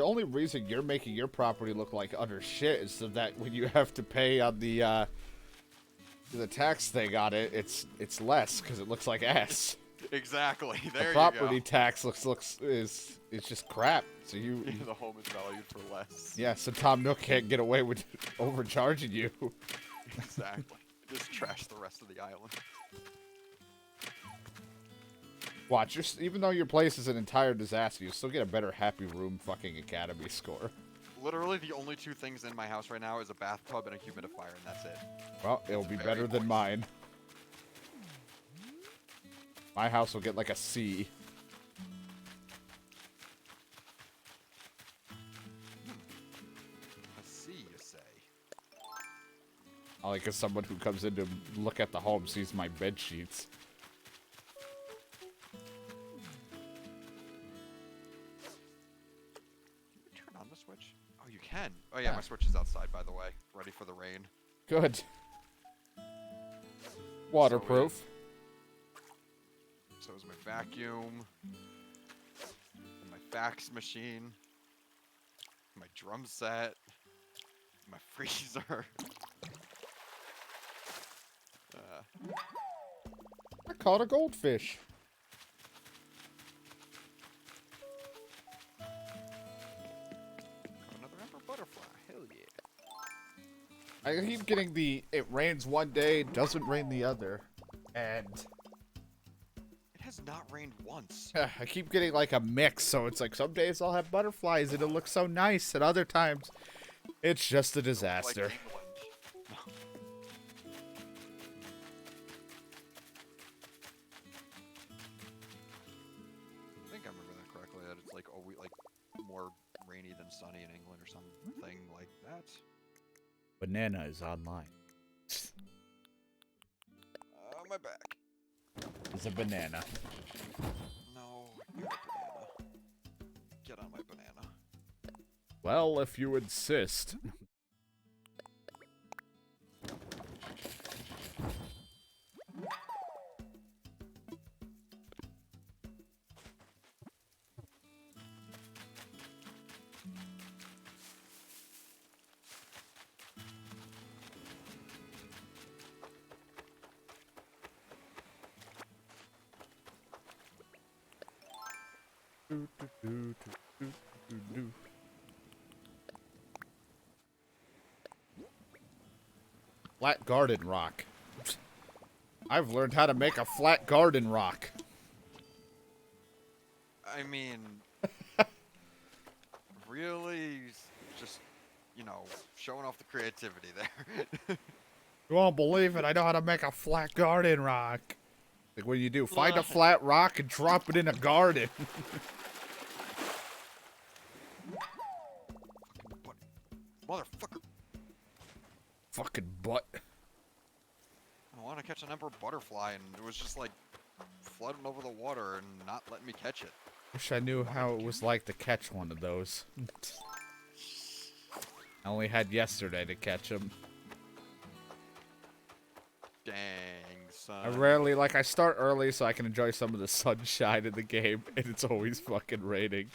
only reason you're making your property look like utter shit is so that when you have to pay on the tax thing on it, it's less because it looks like ass. Exactly. There The you property go. tax is just crap. So The home is valued for less. yeah. So Tom Nook can't get away with overcharging you. Exactly. Just trash the rest of the island. Watch, even though your place is an entire disaster, you still get a better Happy Room fucking Academy score. Literally, the only two things in my house right now is a bathtub and a humidifier, and that's it. Well, it'll be Very better than moist. mine. My house will get like a C. A C, you say? Like as someone who comes in to look at the home sees my bed sheets. Switch? Oh, you can. Oh yeah, Yeah. my Switch is outside, by the way, ready for the rain. Good. Waterproof. So is my vacuum, and my fax machine, my drum set, my freezer. I caught a goldfish. Another emperor butterfly. Hell yeah. I keep getting the it rains one day, doesn't rain the other. And It has not rained once. I keep getting like a mix, so it's like some days I'll have butterflies and it'll look so nice, and other times it's just a disaster. Like England. I think I remember that correctly. That it's like like more rainy than sunny in England or something like that. Banana is online. My back. It's a banana. No, you're a banana. Get on my banana. Well, if you insist. Flat garden rock. I've learned how to make a flat garden rock. I mean, really, just, you know, showing off the creativity there. You won't believe it. I know how to make a flat garden rock. Like what do you do? Find a flat rock and drop it in a garden. Motherfucker. Fucking butt. I want to catch an emperor butterfly, and it was just like flooding over the water and not letting me catch it. Wish I knew how it was like to catch one of those. I only had yesterday to catch them. Dang, son. I rarely, like, I start early so I can enjoy some of the sunshine in the game, and it's always fucking raining.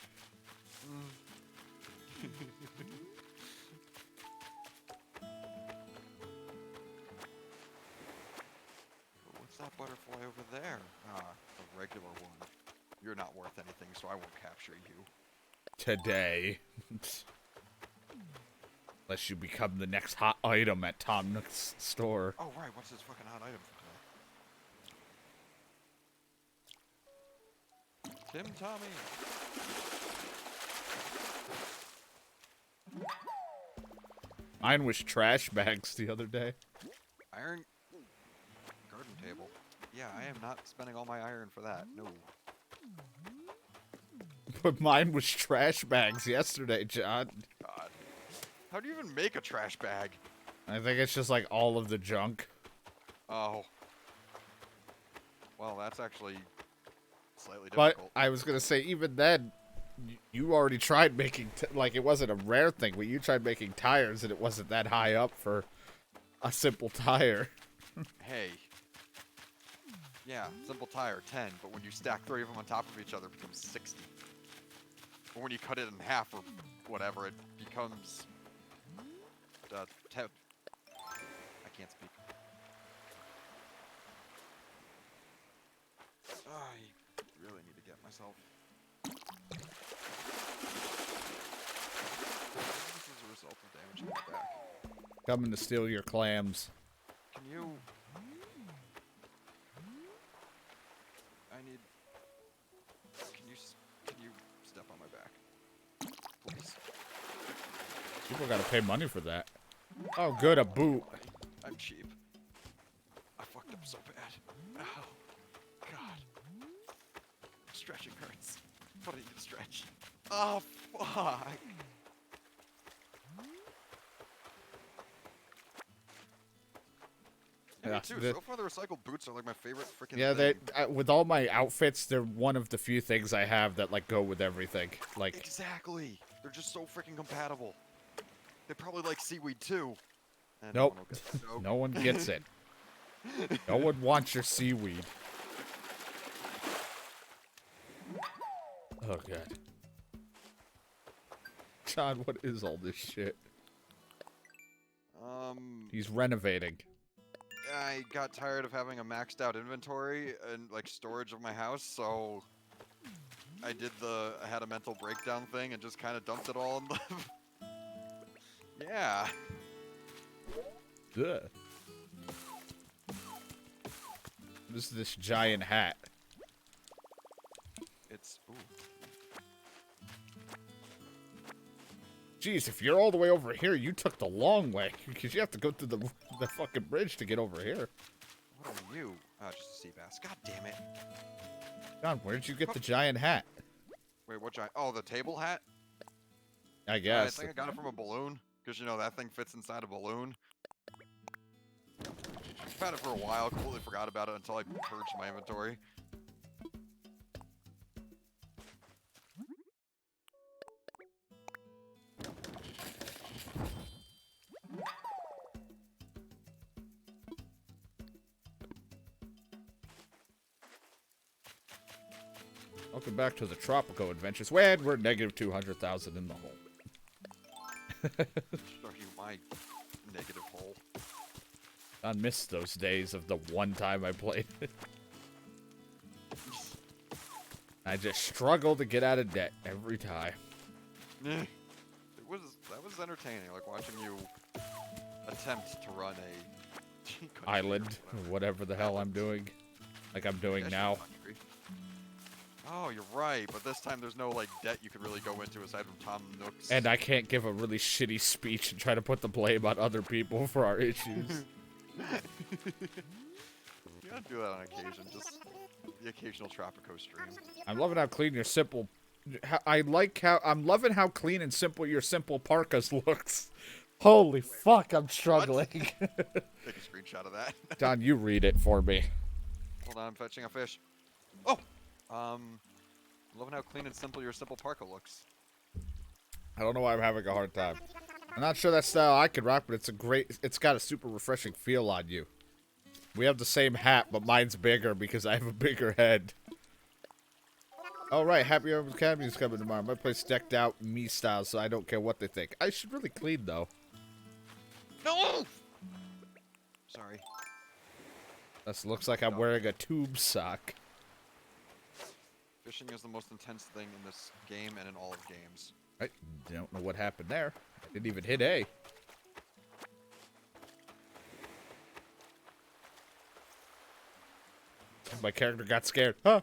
What's that butterfly over there? Ah, a regular one. You're not worth anything, so I won't capture you. Today. Unless you become the next hot item at Tom Nook's store. Oh, right, what's this fucking hot item for today? Tim Tommy! Mine was trash bags the other day. Iron garden table. Yeah, I am not spending all my iron for that. No. But mine was trash bags yesterday, John. God. How do you even make a trash bag? I think it's just like all of the junk. Oh. Well, that's actually slightly But difficult. I was going to say, even then, you already tried making, like, it wasn't a rare thing, but you tried making tires and it wasn't that high up for a simple tire. Hey. Yeah, simple tire, 10, but when you stack 3 of them on top of each other, it becomes 60. Or when you cut it in half or whatever, it becomes... 10. I can't speak. I really need to get myself... This is a result of damaging my back. Coming to steal your clams. Can you... I need... Can you step on my back? Please. People gotta pay money for that. Oh, good, a boot. I'm cheap. I fucked up so bad. Ow. God. Stretching hurts. But I need to stretch. Oh, fuck. Yeah, me Yeah, too. the- So far, the recycled boots are like my favorite freaking Yeah, thing. with all my outfits, they're one of the few things I have that, like, go with everything. Like, Exactly. They're just so freaking compatible. They probably like seaweed too. And Nope. No one will get the joke. No one gets it. No one wants your seaweed. Oh, God. John, what is all this shit? He's renovating. I got tired of having a maxed out inventory and like storage of my house, so I had a mental breakdown thing and just kind of dumped it all in the. Yeah. Ugh. What is this giant hat? It's ooh. Jeez, if you're all the way over here, you took the long way. Because you have to go through the fucking bridge to get over here. What are you? Oh, just a sea bass. God damn it. John, where'd you get the giant hat? Wait, what giant? Oh, the table hat? I I guess. think I got it from a balloon. Because, you know, that thing fits inside a balloon. I've had it for a while. Completely forgot about it until I purged my inventory. Welcome back to the Tropico Adventures, where we're negative 200,000 in the hole. Show you my negative hole. I missed those days of the one time I played it. I just struggle to get out of debt every time. That was entertaining, like watching you attempt to run a Island, or whatever the hell I'm doing. Like I'm doing now. Country. Oh, you're right, but this time there's no like debt you could really go into aside from Tom Nook's. And I can't give a really shitty speech and try to put the blame on other people for our issues. You gotta do that on occasion, just the occasional Tropico stream. I'm loving how clean your simple. I'm loving how clean and simple your simple parkas looks. Holy fuck, I'm struggling. Take a screenshot of that. Don, you read it for me. Hold on, I'm fetching a fish. Oh! Loving how clean and simple your simple parka looks. I don't know why I'm having a hard time. I'm not sure that style I could rock, but it's got a super refreshing feel on you. We have the same hat, but mine's bigger because I have a bigger head. Oh, right, Happy Hour Academy is coming tomorrow. My place decked out me style, so I don't care what they think. I should really clean, though. No! Sorry. This looks like I'm wearing a tube sock. Fishing is the most intense thing in this game and in all of games. I don't know what happened there. I didn't even hit A. My character got scared. Huh?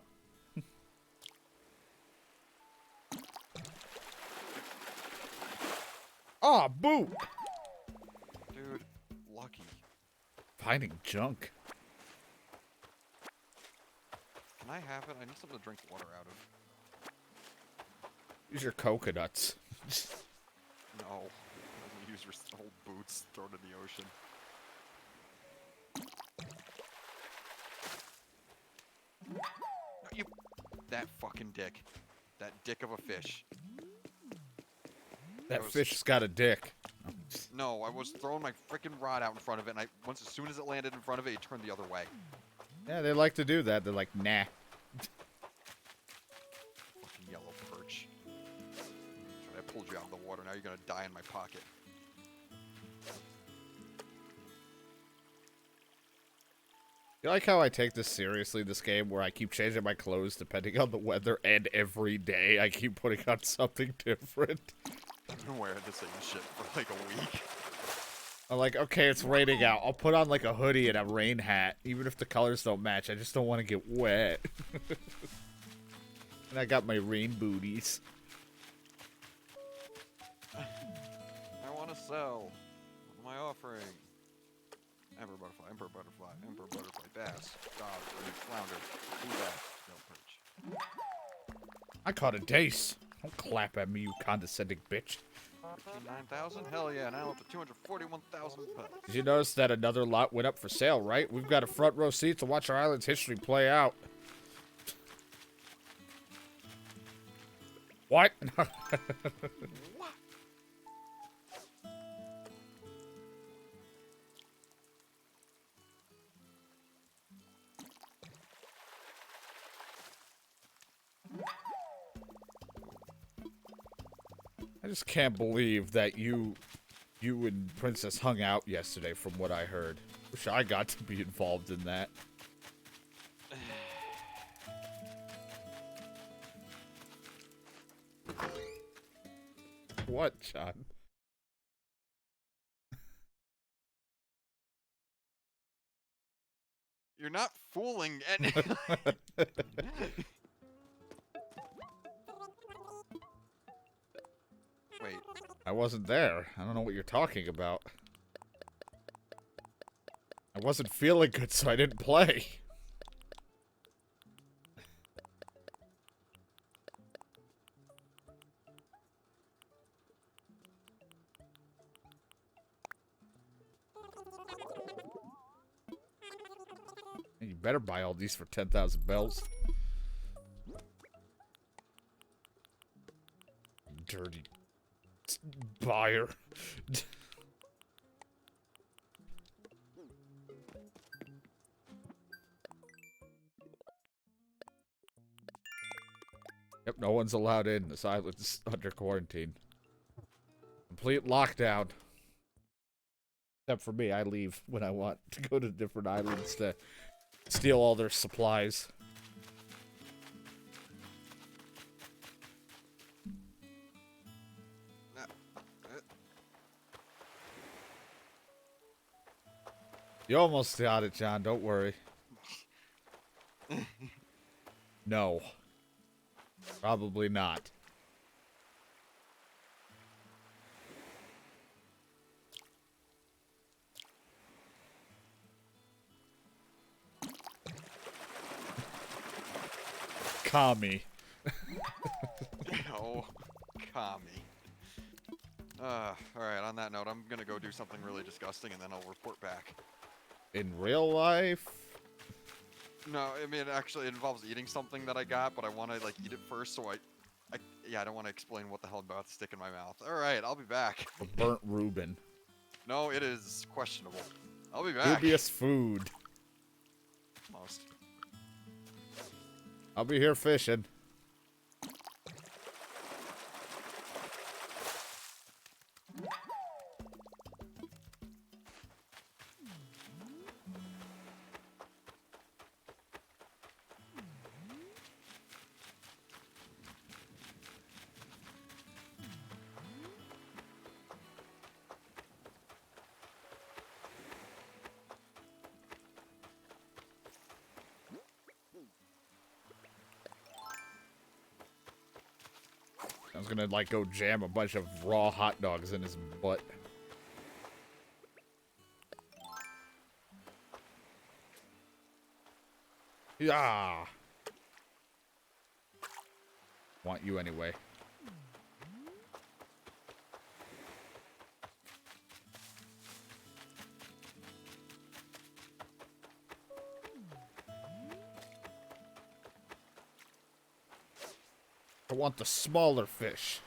Aw, boo! Dude, lucky. Finding junk. Can I have it? I need something to drink water out of. Use your coconuts. No. I'll use your old boots, throw it in the ocean. No, you... That fucking dick. That dick of a fish. That was- fish's got a dick. No, I was throwing my freaking rod out in front of it, and as soon as it landed in front of it, it turned the other way. Yeah, they like to do that. They're like, nah. Fucking yellow perch. I pulled you out of the water, now you're gonna die in my pocket. You like how I take this seriously, this game, where I keep changing my clothes depending on the weather, and every day I keep putting on something different? I've been wearing the same shit for like a week. I'm like, okay, it's raining out. I'll put on like a hoodie and a rain hat, even if the colors don't match. I just don't want to get wet. And I got my rain booties. I want to sell. What am I offering? Emperor butterfly, bass, dog, flounder, blue bass, no perch. I caught a dace. Don't clap at me, you condescending bitch. 9,000? Hell yeah, now up to 241,000 bucks. Did you notice that another lot went up for sale, right? We've got a front row seat to watch our island's history play out. What? What? I just can't believe that you and Princess hung out yesterday from what I heard. Wish I got to be involved in that. What, John? You're not fooling any. Wait. I wasn't there. I don't know what you're talking about. I wasn't feeling good, so I didn't play. You better buy all these for 10,000 bells. Dirty buyer. Yep, no one's allowed in. This island's under quarantine. Complete lockdown. Except for me, I leave when I want to go to different islands to steal all their supplies. You almost got it, John. Don't worry. No. Probably not. Kami. Oh, Kami. Alright, on that note, I'm gonna go do something really disgusting and then I'll report back. In real life? No, I mean, actually, it involves eating something that I got, but I want to, like, eat it first, so yeah, I don't want to explain what the hell I'm about to stick in my mouth. Alright, I'll be back. A burnt Reuben. No, it is questionable. I'll be back. Dubious food. Most. I'll be here fishing. I was gonna, like, go jam a bunch of raw hot dogs in his butt. Yeah. Want you anyway. I want the smaller fish.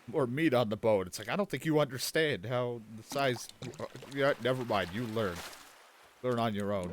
More meat on the bone. It's like, I don't think you understand how the size... Yeah, never mind. You learn. Learn on your own.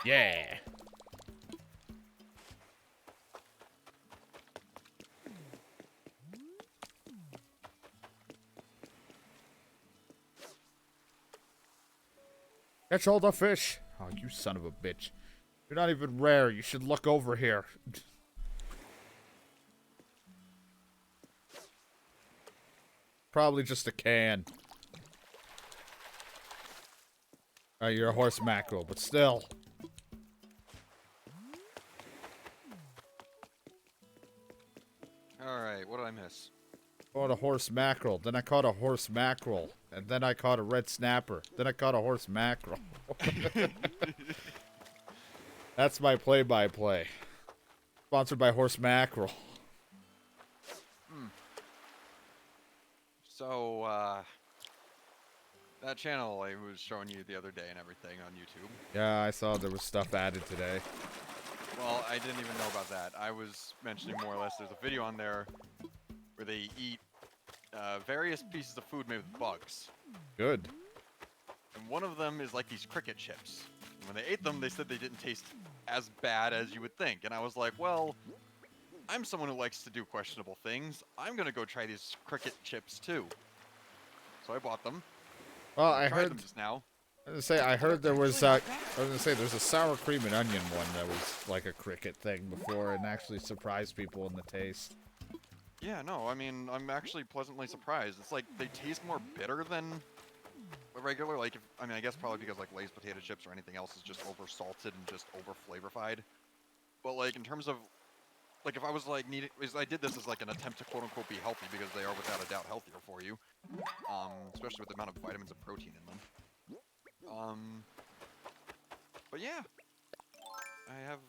Yeah. Catch all the fish. Oh, you son of a bitch. You're not even rare. You should look over here. Probably just a can. You're a horse mackerel, but still. Alright, what did I miss? Caught a horse mackerel. Then I caught a horse mackerel. And then I caught a red snapper. Then I caught a horse mackerel. That's my play-by-play. Sponsored by Horse Mackerel. So, that channel I was showing you the other day and everything on YouTube. Yeah, I saw there was stuff added today. Well, I didn't even know about that. I was mentioning more or less there's a video on there where they eat various pieces of food made with bugs. Good. And one of them is like these cricket chips. And when they ate them, they said they didn't taste as bad as you would think. And I was like, well, I'm someone who likes to do questionable things. I'm going to go try these cricket chips too. So I bought them. Well, I Tried heard. them just now. I was gonna say I heard there was. I was gonna say there's a sour cream and onion one that was like a cricket thing before, and actually surprised people in the taste. Yeah, no, I mean, I'm actually pleasantly surprised. It's like they taste more bitter than a regular. Like, I guess probably because like Lay's potato chips or anything else is just over salted and just over flavorified. But like in terms of, like if I was like I did this as like an attempt to quote unquote be healthy because they are without a doubt healthier for you, especially with the amount of vitamins and protein in them. But yeah, I have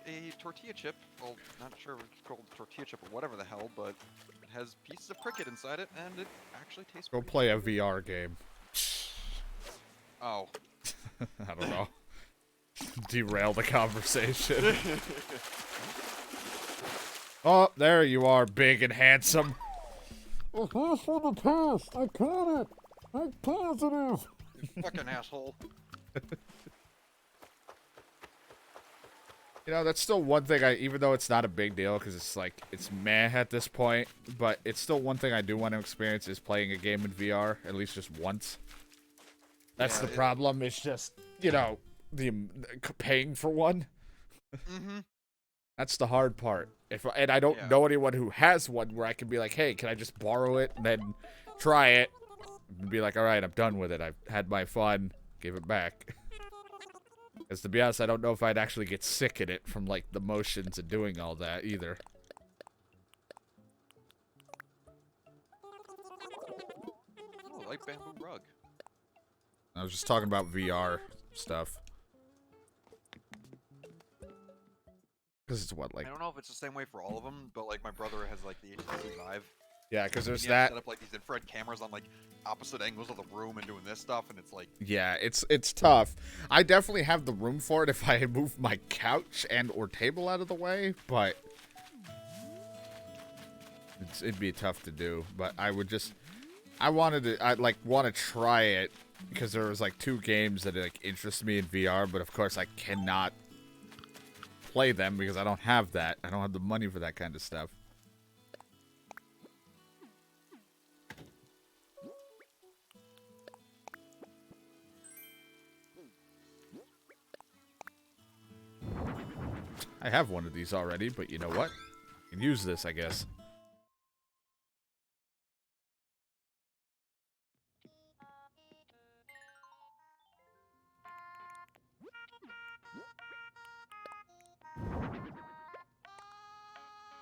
ate a tortilla chip. Well, not sure if it's called tortilla chip or whatever the hell, but it has pieces of cricket inside it, and it actually tastes. Go pretty play a VR game. good. Oh. I don't know. Derail the conversation. Oh, there you are, big and handsome. A horse from the past. I caught it. I'm positive. Fucking asshole. You know, that's still one thing even though it's not a big deal, because it's like, it's meh at this point, but it's still one thing I do want to experience is playing a game in VR, at least just once. That's Yeah, the problem, it's just, you know, the paying for one. Mm-hmm. That's the hard part. And I don't know anyone who has one where I can be like, hey, can I just borrow it and then try it? And be like, all right, I'm done with it. I've had my fun. Give it back. Because to be honest, I don't know if I'd actually get sick in it from like the motions and doing all that either. Oh, like bamboo rug. I was just talking about VR stuff. Because it's what, like... I don't know if it's the same way for all of them, but like my brother has like the HTC Vive. Yeah, because there's And he has that... set up like these infrared cameras on like opposite angles of the room and doing this stuff, and it's like... Yeah, it's tough. I definitely have the room for it if I move my couch and or table out of the way, but... it'd be tough to do, but I would just... I want to try it, because there was like 2 games that like interest me in VR, but of course I cannot play them because I don't have that. I don't have the money for that kind of stuff. I have one of these already, but you know what? I can use this, I guess.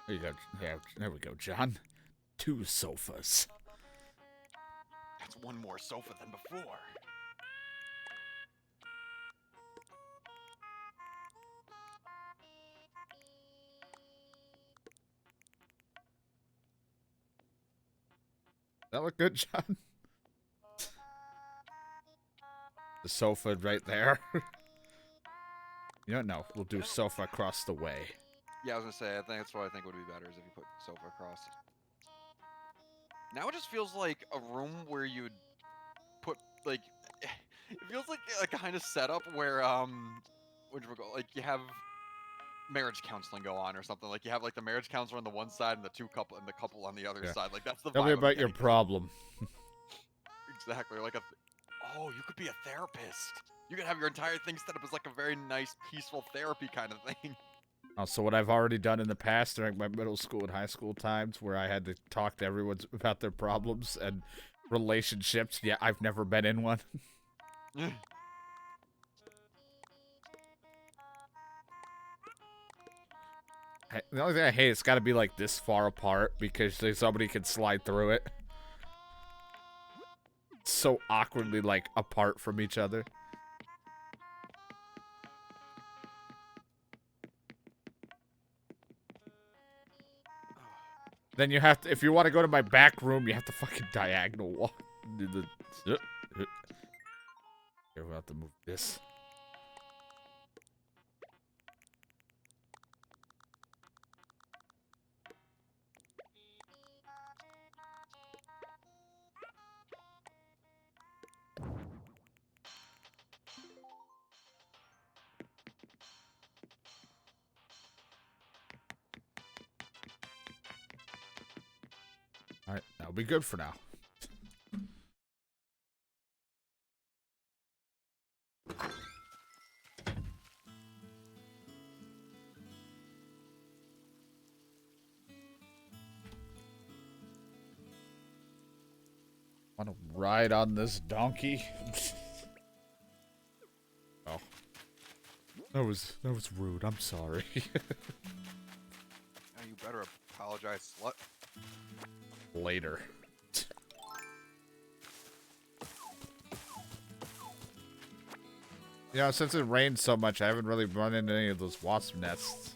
There you go. Yeah, there we go, John. 2 sofas. That's one more sofa than before. That look good, John? The sofa right there. You don't know. We'll do sofa across the way. Yeah, I was gonna say, I think that's what I think would be better is if you put sofa across. Now it just feels like a room where you'd put like it feels like a kind of setup where like you have marriage counseling go on or something. Like you have like the marriage counselor on the one side and the couple on the other Yeah. side. Like that's the Tell me vibe I'm about your getting. problem. Exactly. Like oh, you could be a therapist. You could have your entire thing set up as like a very nice, peaceful therapy kind of thing. Also, what I've already done in the past during my middle school and high school times where I had to talk to everyone about their problems and relationships. Yeah, I've never been in one. The only thing I hate, it's got to be like this far apart because somebody can slide through it. So awkwardly like apart from each other. Then you have to, if you want to go to my back room, you have to fucking diagonal walk. Here, we'll have to move this. Alright, that'll be good for now. Want to ride on this donkey? Oh. That was rude. I'm sorry. Now you better apologize, slut. Later. Yeah, since it rained so much, I haven't really run into any of those wasp nests.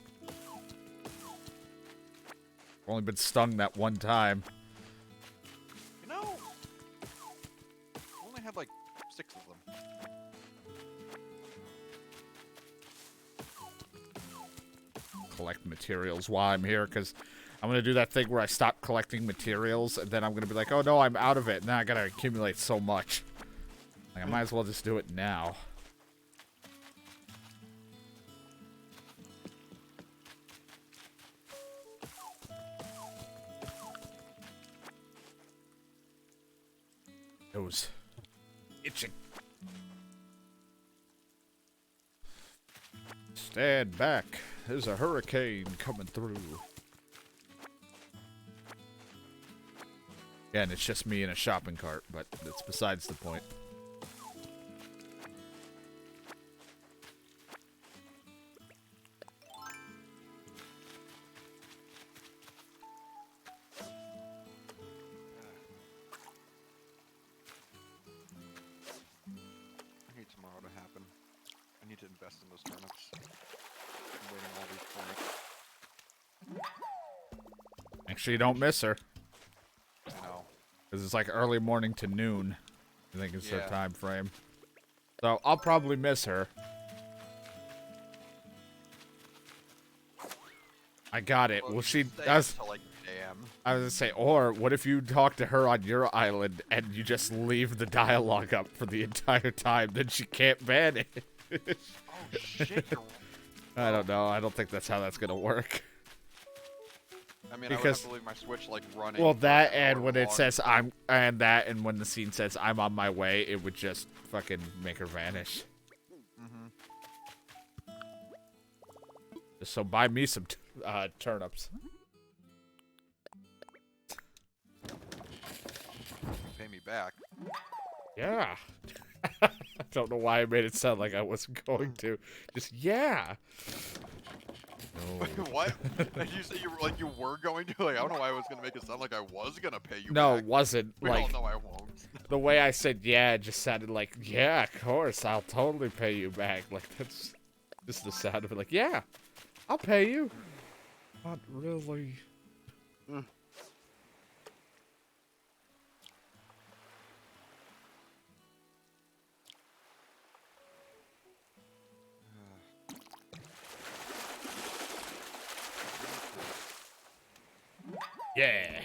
Only been stung that one time. You know, I only had like 6 of them. Collect materials while I'm here, because I'm going to do that thing where I stop collecting materials, and then I'm going to be like, oh no, I'm out of it, and then I got to accumulate so much. Like, I might as well just do it now. It was itching. Stand back. There's a hurricane coming through. Yeah, and it's just me in a shopping cart, but that's besides the point. I need tomorrow to happen. I need to invest in those turnips. I'm waiting all these points. Actually, you don't miss her. I know. Because it's like early morning to noon. I think it's their Yeah. time frame. So I'll probably miss her. I got it. Well, she stay does. until like 8 a.m. I was gonna say, or what if you talk to her on your island and you just leave the dialogue up for the entire time? Then she can't vanish. Oh shit! You're... I don't know. I don't think that's how that's gonna work. I mean, I would have Because- to leave my Switch like running. Well, for that an and hour when it long. says and when the scene says I'm on my way, it would just fucking make her vanish. Mhm. So buy me some turnips. Pay me back. Yeah. I don't know why I made it sound like I wasn't going to. Just yeah. No. What? Did you say you were going to? Like, I don't know why I was gonna make it sound like I was gonna pay you No, back. it wasn't. We all Like, know I won't. the way I said yeah just sounded like, yeah, of course, I'll totally pay you back. Like, that's just the sound of it. Like, yeah, I'll pay you. Not really. Yeah.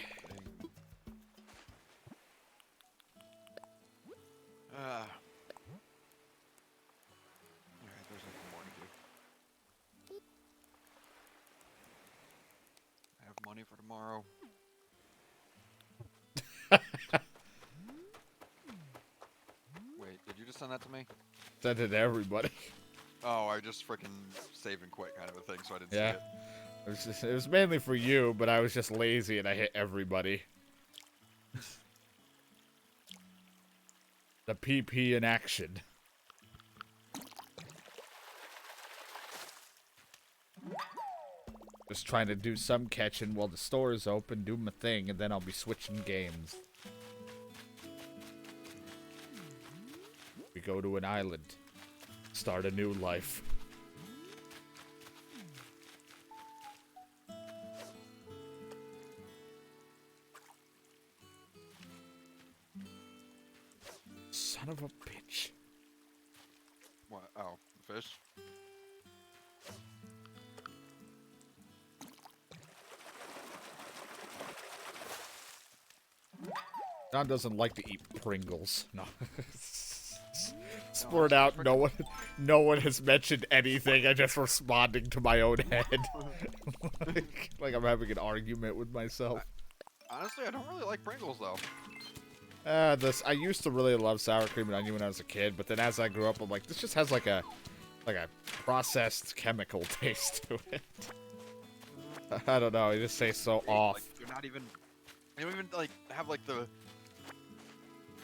Alright, there's nothing more to do. I have money for tomorrow. Wait, did you just send that to me? Send it to everybody. Oh, I just freaking save and quit kind of a thing, so I didn't Yeah. see it. It was mainly for you, but I was just lazy and I hit everybody. The PP in action. just trying to do some catching while the store is open, do my thing, and then I'll be switching games. We go to an island. Start a new life. Son of a bitch. What? Oh, the fish? John doesn't like to eat Pringles. No. Sport out. No one has mentioned anything. I'm just responding to my own head. like I'm having an argument with myself. Honestly, I don't really like Pringles though. I used to really love sour cream and onion when I was a kid, but then as I grew up, I'm like, this just has like a processed chemical taste to it. I don't know. It just tastes so off. Like, they're not even. They don't even like have like the.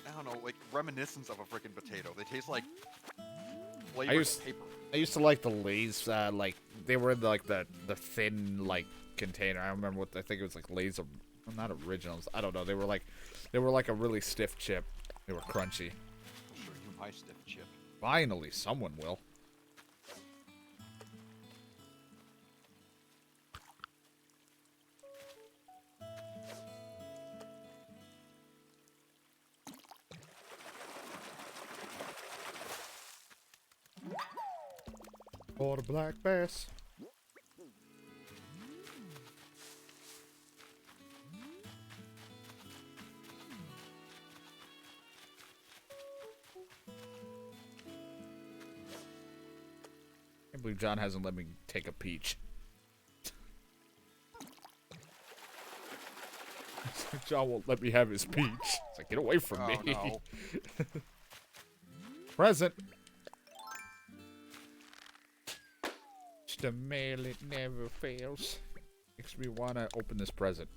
I don't know, like reminiscence of a freaking potato. They taste like flavored paper. I used to like the Lay's. Like they were in like the thin like container. I remember what I think it was like Lay's. Not originals. I don't know. They were like a really stiff chip. They were crunchy. I'll show you my stiff chip. Finally, someone will. For the black bass. I can't believe John hasn't let me take a peach. John won't let me have his peach. It's like, get away from me. No. Present. The mail, it never fails. Makes me want to open this present.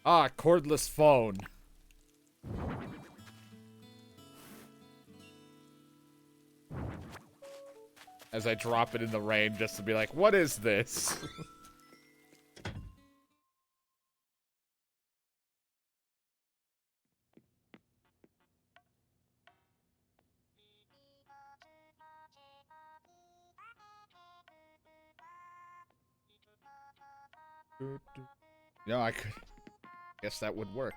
Ah, cordless phone. As I drop it in the rain just to be like, what is this? No, I could. Guess that would work.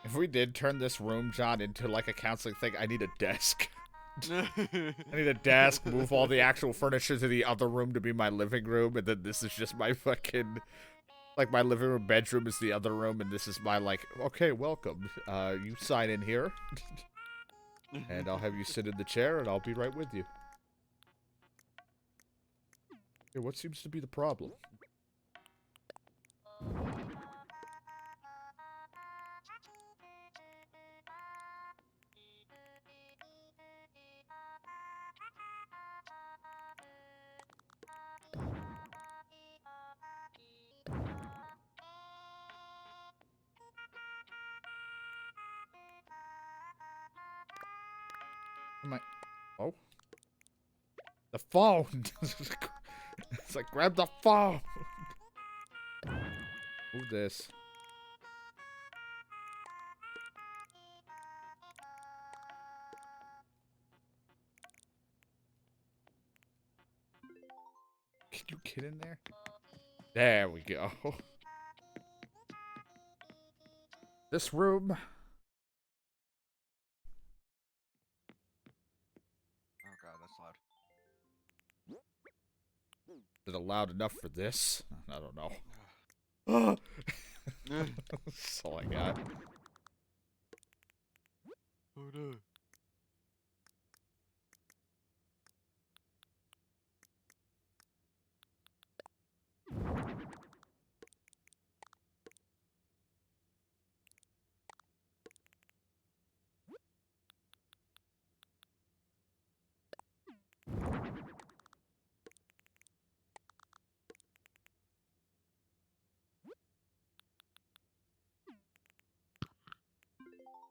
If we did turn this room, John, into like a counseling thing, I need a desk. I need a desk, move all the actual furniture to the other room to be my living room, and then this is just my fucking... Like, my living room bedroom is the other room, and this is my, like, okay, welcome. You sign in here, and I'll have you sit in the chair, and I'll be right with you. Hey, what seems to be the problem? Am I... Oh? The phone! It's like, grab the phone! Move this. Can you get in there? There we go. This room. Oh god, that's loud. Is it loud enough for this? I don't know. That's all I got. Oh no.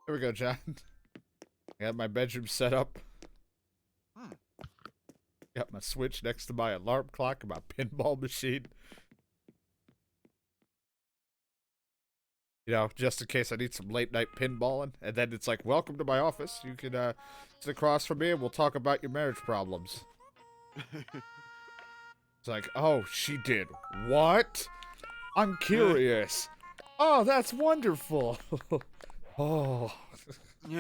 Here we go, John. I got my bedroom set up. Hmm. a switch next to my alarm clock and my pinball machine. You know, just in case I need some late night pinballing. And then it's like, welcome to my office. You can sit across from me and we'll talk about your marriage problems. It's like, oh, she did what? I'm curious. Oh, that's wonderful. Oh. Are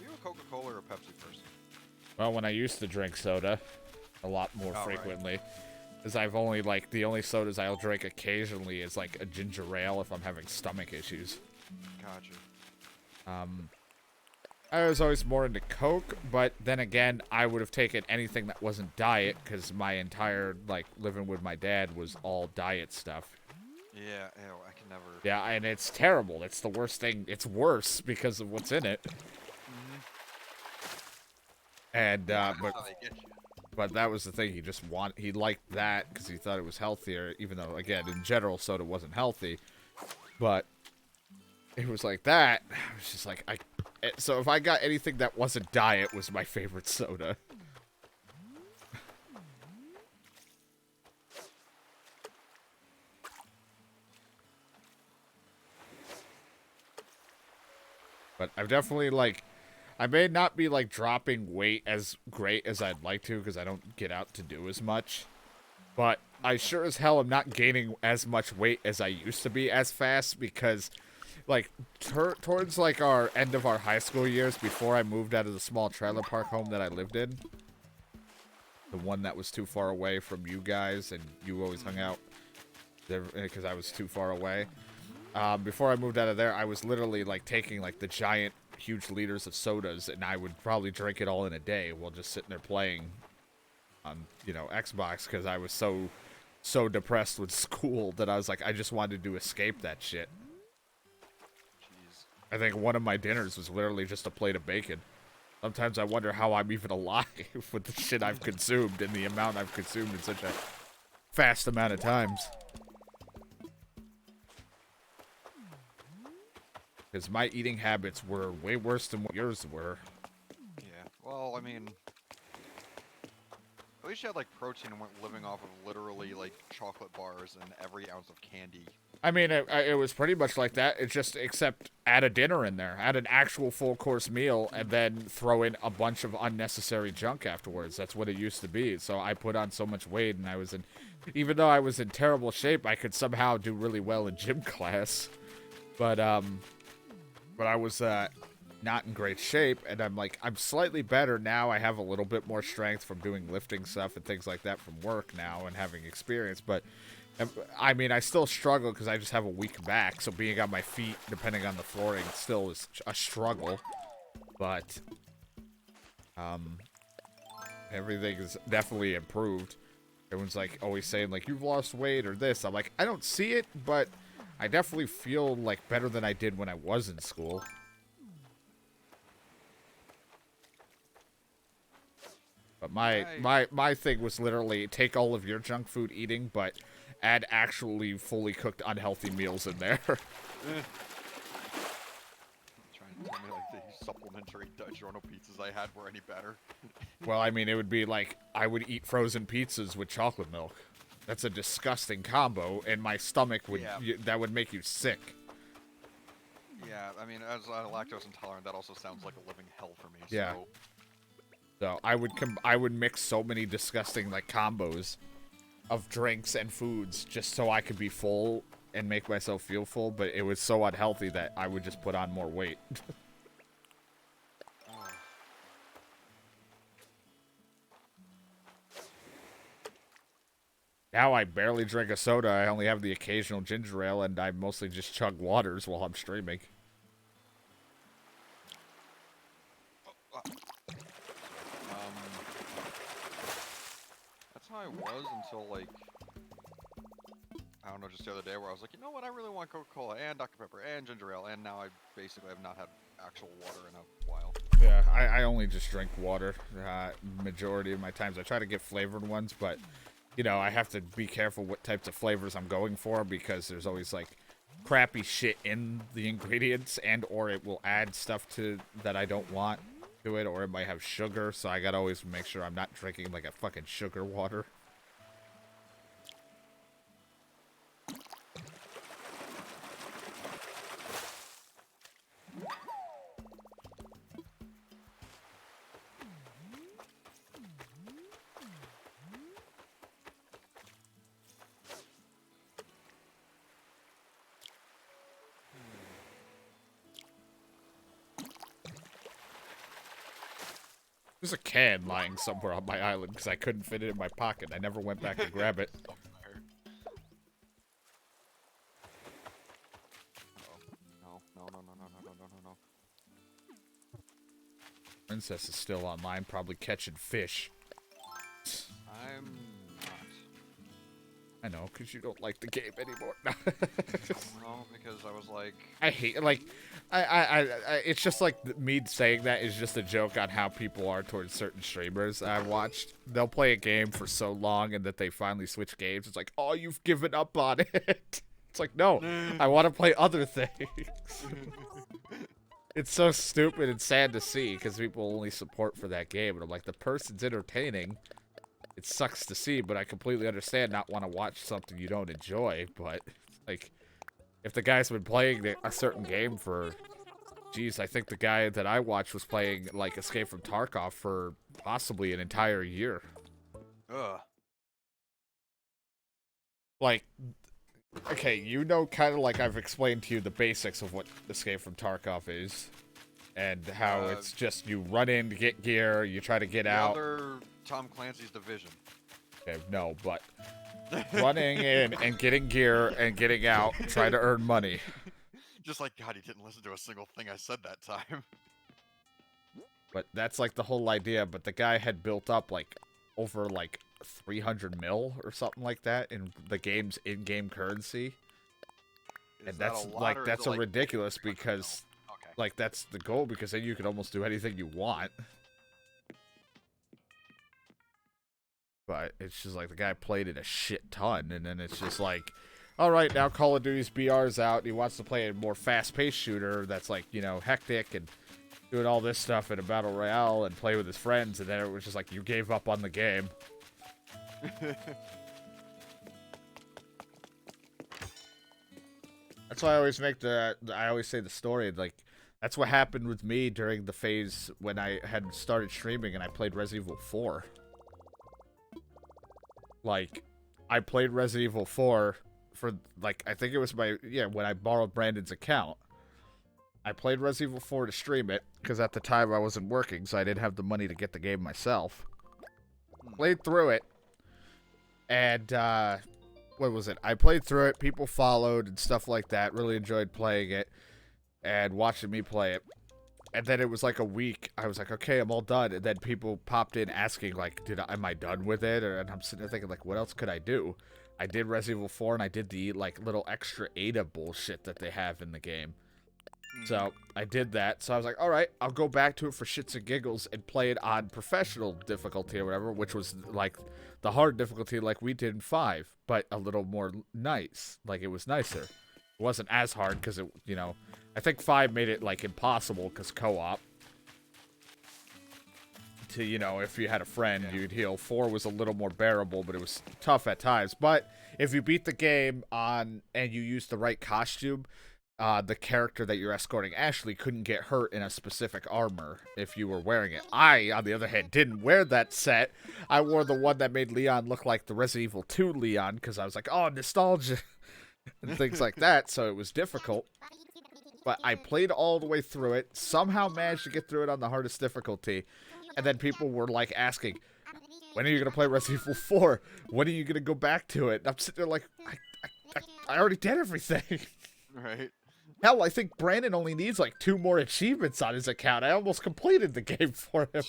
you a Coca-Cola or a Pepsi person? Well, when I used to drink soda a lot more Oh, right. frequently, because I've only, like, the only sodas I'll drink occasionally is, like, a ginger ale if I'm having stomach issues. Gotcha. I was always more into Coke, but then again, I would have taken anything that wasn't diet, because my entire, like, living with my dad was all diet stuff. Yeah, ew, I can never. Yeah, and it's terrible. It's the worst thing. It's worse because of what's in it. And, That's how they get you. but that was the thing. He liked that because he thought it was healthier, even though, again, in general, soda wasn't healthy. But it was like that. I was just like, so if I got anything that wasn't diet was my favorite soda. But I've definitely, like, I may not be, like, dropping weight as great as I'd like to because I don't get out to do as much. But I sure as hell am not gaining as much weight as I used to be as fast because, like, towards, like, our end of our high school years before I moved out of the small trailer park home that I lived in, the one that was too far away from you guys and you always hung out there because I was too far away. Before I moved out of there, I was literally, like, taking, like, the giant, huge liters of sodas, and I would probably drink it all in a day while just sitting there playing on, you know, Xbox, because I was so depressed with school that I was like, I just wanted to escape that shit. Jeez. I think one of my dinners was literally just a plate of bacon. Sometimes I wonder how I'm even alive with the shit I've consumed and the amount I've consumed in such a fast amount of times. Because my eating habits were way worse than what yours were. Yeah. Well, I mean, at least you had like protein and weren't living off of literally like chocolate bars and every ounce of candy. I mean, it was pretty much like that. It's just, except add a dinner in there. Add an actual full-course meal, and then throw in a bunch of unnecessary junk afterwards. That's what it used to be. So I put on so much weight, and I was in... Even though I was in terrible shape, I could somehow do really well in gym class. But I was not in great shape, and I'm slightly better now. I have a little bit more strength from doing lifting stuff and things like that from work now and having experience, but I mean, I still struggle because I just have a weak back, so being on my feet, depending on the flooring, still is a struggle, but everything is definitely improved. Everyone's like always saying like, you've lost weight or this. I'm like, I don't see it, but I definitely feel like better than I did when I was in school. But my thing was literally take all of your junk food eating, but add actually fully cooked unhealthy meals in there. Trying to tell me like the supplementary DiGiorno pizzas I had were any better. Well, I mean, it would be like I would eat frozen pizzas with chocolate milk. That's a disgusting combo, and my stomach would that would make you sick. Yeah, I mean, as a lactose intolerant, that also sounds like a living hell for me. Yeah. So. So I would mix so many disgusting like combos of drinks and foods just so I could be full and make myself feel full, but it was so unhealthy that I would just put on more weight. Now I barely drink a soda. I only have the occasional ginger ale, and I mostly just chug waters while I'm streaming. That's how I was until like, I don't know, just the other day where I was like, you know what, I really want Coca-Cola and Dr. Pepper and ginger ale, and now I basically have not had actual water in a while. Yeah, I only just drink water. Majority of my times, I try to get flavored ones, but you know, I have to be careful what types of flavors I'm going for because there's always like crappy shit in the ingredients, and or it will add stuff to that I don't want to it, or it might have sugar. So I gotta always make sure I'm not drinking like a fucking sugar water. There's a can lying somewhere on my island because I couldn't fit it in my pocket. I never went back to grab it. Somewhere. Uh-oh. No, no, no, no, no, no, no, no, no. Princess is still online, probably catching fish. I'm not. I know, because you don't like the game anymore. No, because I was like, I hate, like, it's just like me saying that is just a joke on how people are towards certain streamers I've watched. They'll play a game for so long and that they finally switch games. It's like, oh, you've given up on it. It's like, no, I want to play other things. It's so stupid and sad to see because people only support for that game. And I'm like, the person's entertaining. It sucks to see, but I completely understand not want to watch something you don't enjoy. But, like, if the guy's been playing a certain game for, geez, I think the guy that I watched was playing, like, Escape from Tarkov for possibly an entire year. ugh. Like, okay, you know, kind of like I've explained to you the basics of what Escape from Tarkov is. And how it's just you run in to get gear, you try to get out. Other Tom Clancy's Division. Okay, no, but running in and getting gear and getting out, try to earn money. Just like, God, he didn't listen to a single thing I said that time. But that's like the whole idea. But the guy had built up like over like 300 mil or something like that in the game's in-game currency. Is And that that's a lot, like or is that's it, a like, ridiculous because okay. like that's the goal because then you can almost do anything you want. But it's just like the guy played it a shit ton, and then it's just like, all right, now Call of Duty's BR's out, and he wants to play a more fast-paced shooter that's like, you know, hectic and doing all this stuff in a battle royale and play with his friends, and then it was just like you gave up on the game. That's why I always make I always say the story, like, that's what happened with me during the phase when I had started streaming and I played Resident Evil 4. Like, I played Resident Evil 4 for, like, I think it was when I borrowed Brandon's account. I played Resident Evil 4 to stream it, because at the time I wasn't working, so I didn't have the money to get the game myself. Played through it, and, what was it? I played through it, people followed and stuff like that, really enjoyed playing it, and watching me play it. And then it was like a week. I was like, okay, I'm all done. And then people popped in asking, like, am I done with it? And I'm sitting there thinking, like, what else could I do? I did Resident Evil 4, and I did the, like, little extra Ada bullshit that they have in the game. So I did that. So I was like, all right, I'll go back to it for shits and giggles and play it on professional difficulty or whatever, which was, like, the hard difficulty like we did in 5, but a little more nice. Like, it was nicer. It wasn't as hard because it, you know, I think 5 made it, like, impossible because co-op. To, you know, if you had a friend, you'd heal. 4 was a little more bearable, but it was tough at times. But if you beat the game on, and you used the right costume, the character that you're escorting, Ashley, couldn't get hurt in a specific armor if you were wearing it. I, on the other hand, didn't wear that set. I wore the one that made Leon look like the Resident Evil 2 Leon, because I was like, oh, nostalgia, and things like that, so it was difficult. But I played all the way through it, somehow managed to get through it on the hardest difficulty, and then people were, like, asking, when are you going to play Resident Evil 4? When are you going to go back to it? And I'm sitting there like, I already did everything. Right. Hell, I think Brandon only needs, like, 2 more achievements on his account. I almost completed the game for him.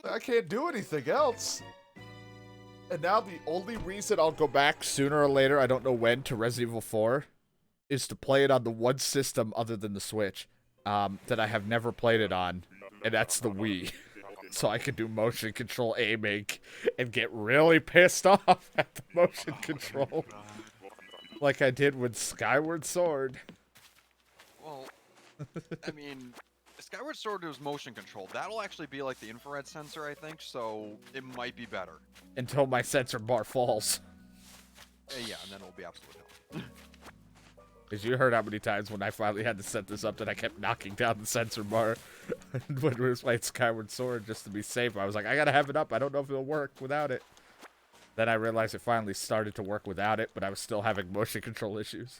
I can't do anything else. And now the only reason I'll go back sooner or later, I don't know when, to Resident Evil 4 is to play it on the one system other than the Switch that I have never played it on, and that's the Wii. So I could do motion control aiming and get really pissed off at the motion control. Like I did with Skyward Sword. Well, I mean, Skyward Sword was motion controlled. That'll actually be like the infrared sensor, I think, so it might be better. Until my sensor bar falls. Yeah, and then it'll be absolutely hell. Because you heard how many times when I finally had to set this up that I kept knocking down the sensor bar when we were playing Skyward Sword just to be safe. I was like, I gotta have it up. I don't know if it'll work without it. Then I realized it finally started to work without it, but I was still having motion control issues.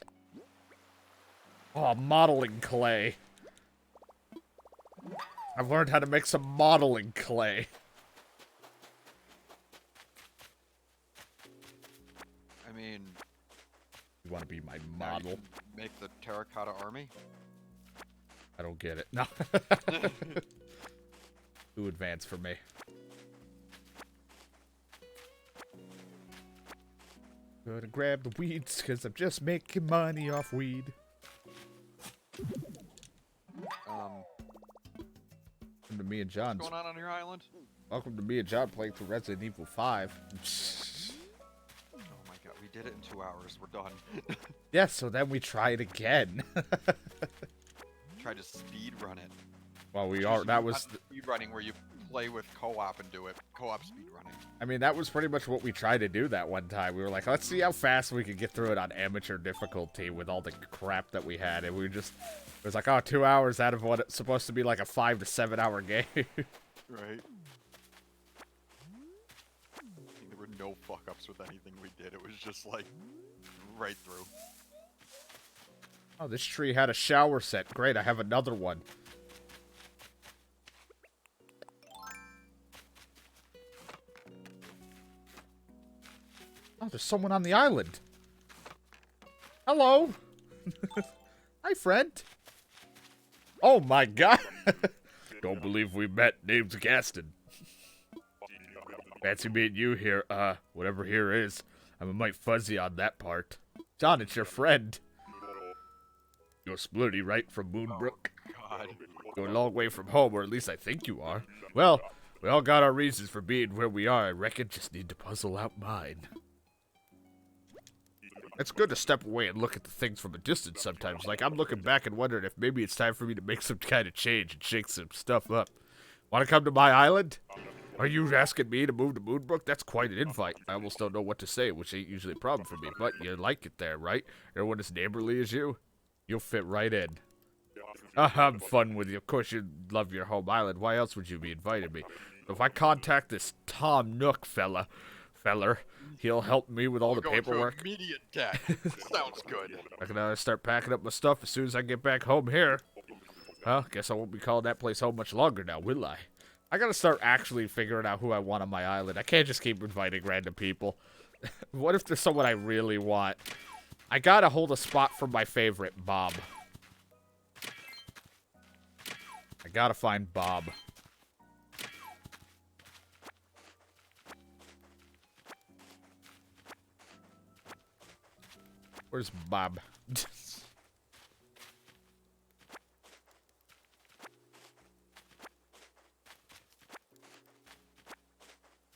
Oh, modeling clay. I've learned how to make some modeling clay. I mean, You want to be my now you model? can make the terracotta army. I don't get it. No. Too advanced for me. Gonna grab the weeds, because I'm just making money off weed. Welcome to me and John. What's going on your island? Welcome to me and John playing through Resident Evil 5. Oh my god, we did it in 2 hours. We're done. Yeah, so then we try it again. Tried to speed run it. Well, we are. That was. Speed running where you play with co-op and do it. Co-op speed running. I mean, that was pretty much what we tried to do that one time. We were like, let's see how fast we could get through it on amateur difficulty with all the crap that we had. And we just, it was like, oh, 2 hours out of what it's supposed to be like a 5 to 7 hour game. Right. There were no fuck-ups with anything we did. It was just like, right through. Oh, this tree had a shower set. Great, I have another one. Oh, there's someone on the island. Hello. Hi, friend. Oh my god. Don't believe we met. Name's Gaston. Fancy meeting you here. Whatever here is. I'm a mite fuzzy on that part. John, it's your friend. You're Splitty, right? From Moonbrook? God. You're a long way from home, or at least I think you are. Well, we all got our reasons for being where we are. I reckon just need to puzzle out mine. It's good to step away and look at the things from a distance sometimes. Like, I'm looking back and wondering if maybe it's time for me to make some kind of change and shake some stuff up. Want to come to my island? Are you asking me to move to Moonbrook? That's quite an invite. I almost don't know what to say, which ain't usually a problem for me. But you like it there, right? Everyone as neighborly as you? You'll fit right in. I'm fun with you. Of course you love your home island. Why else would you be inviting me? If I contact this Tom Nook feller, he'll help me with all the paperwork. Immediate death. Sounds good. I can start packing up my stuff as soon as I get back home here. Well, guess I won't be calling that place home much longer now, will I? I gotta start actually figuring out who I want on my island. I can't just keep inviting random people. What if there's someone I really want? I gotta hold a spot for my favorite, Bob. I gotta find Bob. Where's Bob?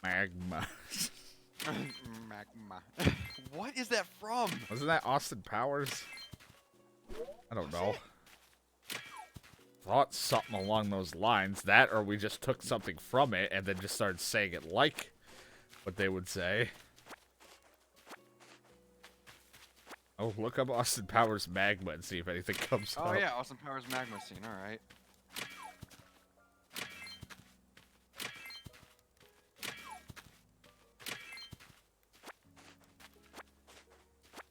Magma. Magma. What is that from? Wasn't that Austin Powers? I don't know. Thought something along those lines. That or we just took something from it and then just started saying it like what they would say. Oh, look up Austin Powers Magma and see if anything comes up. Oh yeah, Austin Powers magma scene. All right.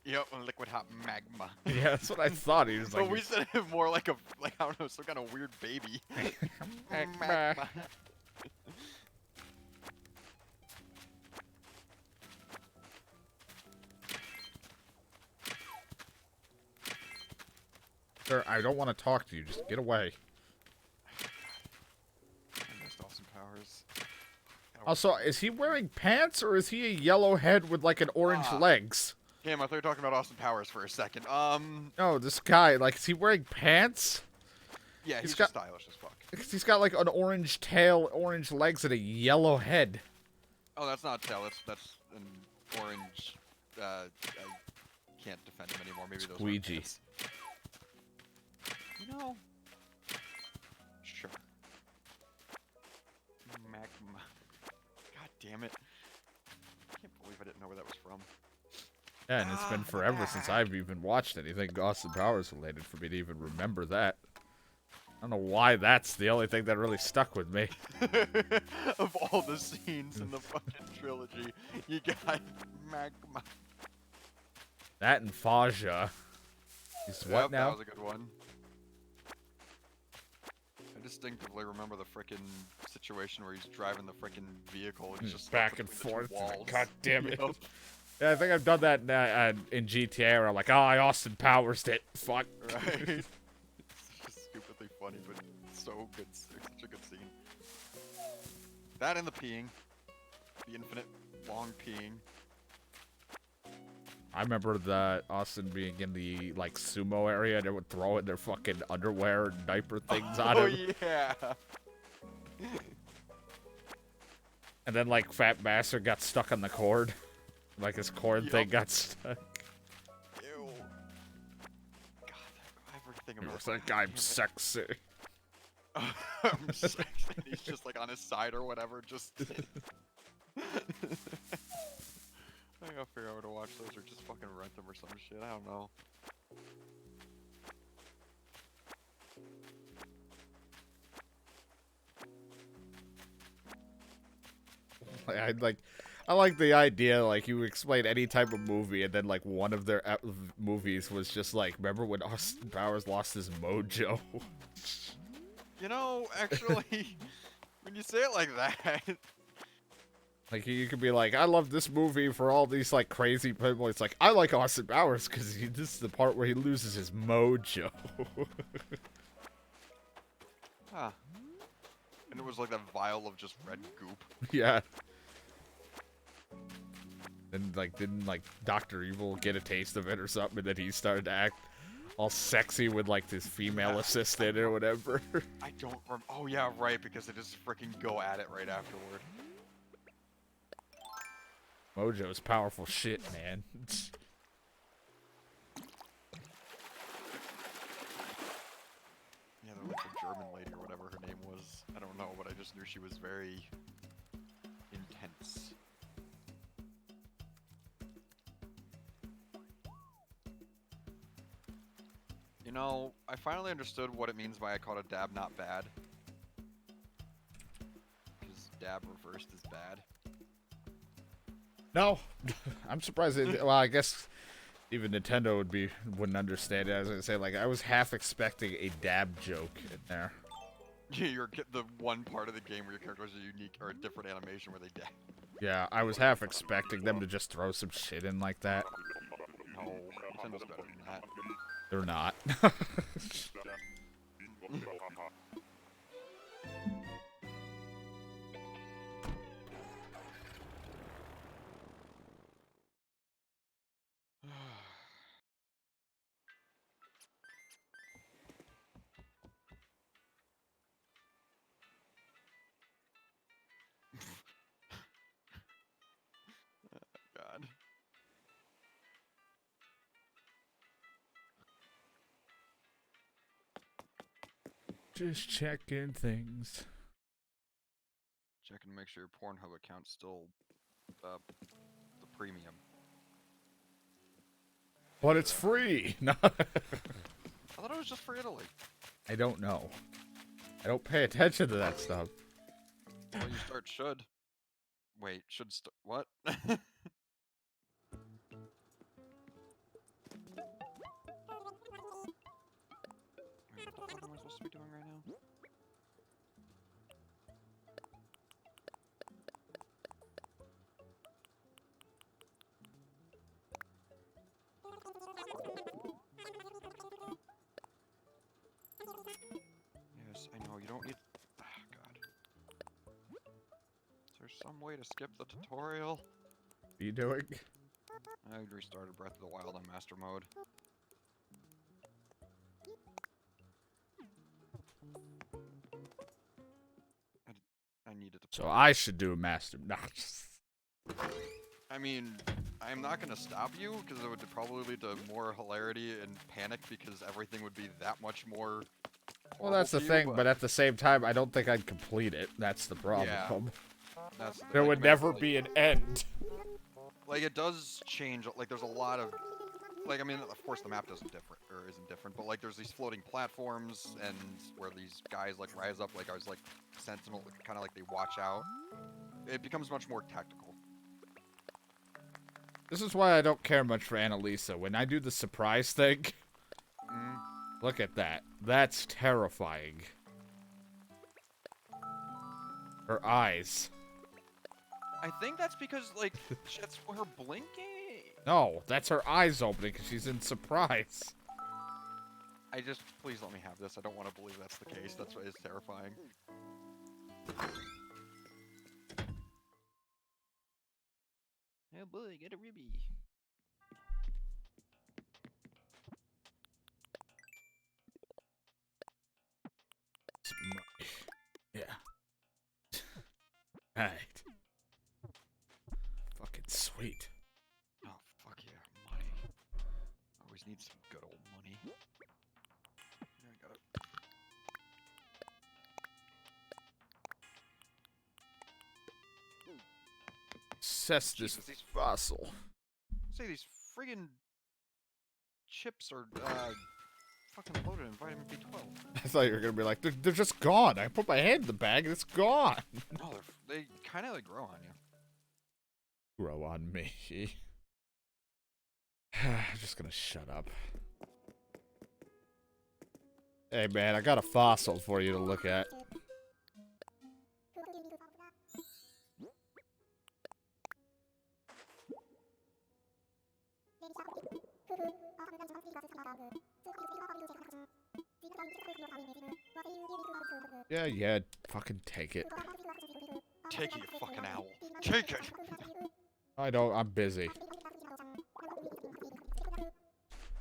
Yep, liquid hot magma. Yeah, that's what I thought. He was like, But we said it more like a, like, I don't know, some kind of weird baby. Magma. Sir, I don't want to talk to you. Just get away. I missed Austin Powers. Also, is he wearing pants or is he a yellow head with like an orange legs? Damn, I thought you were talking about Austin Powers for a second. No, this guy, like, is he wearing pants? Yeah, he's got- just stylish as fuck. He's got like an orange tail, orange legs, and a yellow head. Oh, that's not a tail. That's an orange. I can't defend him anymore. Maybe those. Squeegee. Are pants. You know. Sure. Magma. God damn it! I can't believe I didn't know where that was from. Yeah, and it's been forever since I've even watched anything Austin Powers related for me to even remember that. I don't know why that's the only thing that really stuck with me. Of all the scenes in the fucking trilogy, you got Magma. That and Faja. He's what Yep, now? That was a good one. I distinctively remember the frickin' situation where he's driving the frickin' vehicle and he's just stuck Back and between forth. the two walls. God damn it. Yup. Yeah, I think I've done that in GTA where I'm like, oh, I Austin Powers it. Fuck. Right? It's just stupidly funny, but so good. It's such a good scene. That and the peeing. The infinite long peeing. I remember the Austin being in the like sumo area and they would throw in their fucking underwear and diaper things on Oh him. yeah. And then like Fat Bastard got stuck on the cord. Like his cord Yup. thing got stuck. Ew. God, everything He about was like, I'm sexy. I'm sexy. He's just like on his side or whatever. Just. I gotta figure out where to watch those or just fucking rent them or some shit. I don't know. I like the idea, like, you explain any type of movie, and then, like, one of their movies was just like, remember when Austin Powers lost his mojo? You know, actually, when you say it like that, Like, you could be like, I love this movie for all these, like, crazy people. It's like, I like Austin Powers because this is the part where he loses his mojo. huh? And it was like that vial of just red goop. Yeah. And, like, didn't, like, Dr. Evil get a taste of it or something, and then he started to act all sexy with, like, this female assistant or whatever. I don't remember. Oh yeah, right, because they just freaking go at it right afterward. Mojo's powerful shit, man. Yeah, the like the German lady or whatever her name was. I don't know, but I just knew she was very intense. You know, I finally understood what it means by I called a dab not bad. Because dab reversed is bad. No, I'm surprised. Well, I guess even Nintendo wouldn't understand it. I was gonna say, like, I was half expecting a dab joke in there. You're the one part of the game where your character has a unique or a different animation where they dab. Yeah, I was half expecting them to just throw some shit in like that. No, Nintendo's better than that. They're not. God. Just checking things. Checking to make sure your Pornhub account's still the premium. But it's free. No, I thought it was just for Italy. I don't know. I don't pay attention to that stuff. Well, you should. Wait, what? Wait, what the fuck am I supposed to be doing right now? Yes, I know, you don't need... Ah, God. Is there some way to skip the tutorial? What are you doing? I restarted Breath of the Wild on Master Mode. I needed to. So I should do a master. Nah, I mean, I'm not gonna stop you because it would probably lead to more hilarity and panic because everything would be that much more. well, that's the horrible to you, thing, but at the same time, I don't think I'd complete it. That's the problem. Yeah. That's There like, would man, never like- be an end. Like it does change. Like there's a lot of. Like I mean, of course the map isn't different, but like there's these floating platforms and where these guys like rise up. Like I was like sentinel, kind of like they watch out. It becomes much more tactical. This is why I don't care much for Annalisa. When I do the surprise thing, Mm. look at that. That's terrifying. Her eyes. I think that's because like that's her blinking. No, that's her eyes opening because she's in surprise. Please let me have this. I don't want to believe that's the case. That's why it's terrifying. Oh boy, get a ribby. Yeah. Alright. Fucking sweet. Oh fuck yeah, money. Always need some good old money. Yeah, I got it. Assess this Jesus, these fossil. Say these friggin' chips are fucking loaded in vitamin B12. I thought you were gonna be like, they're just gone. I put my hand in the bag and it's gone. No, they kind of like grow on you. Grow on me. I'm just gonna shut up. Hey man, I got a fossil for you to look at. Yeah, fucking take it. Take it, you fucking owl. Take it. I don't, I'm busy.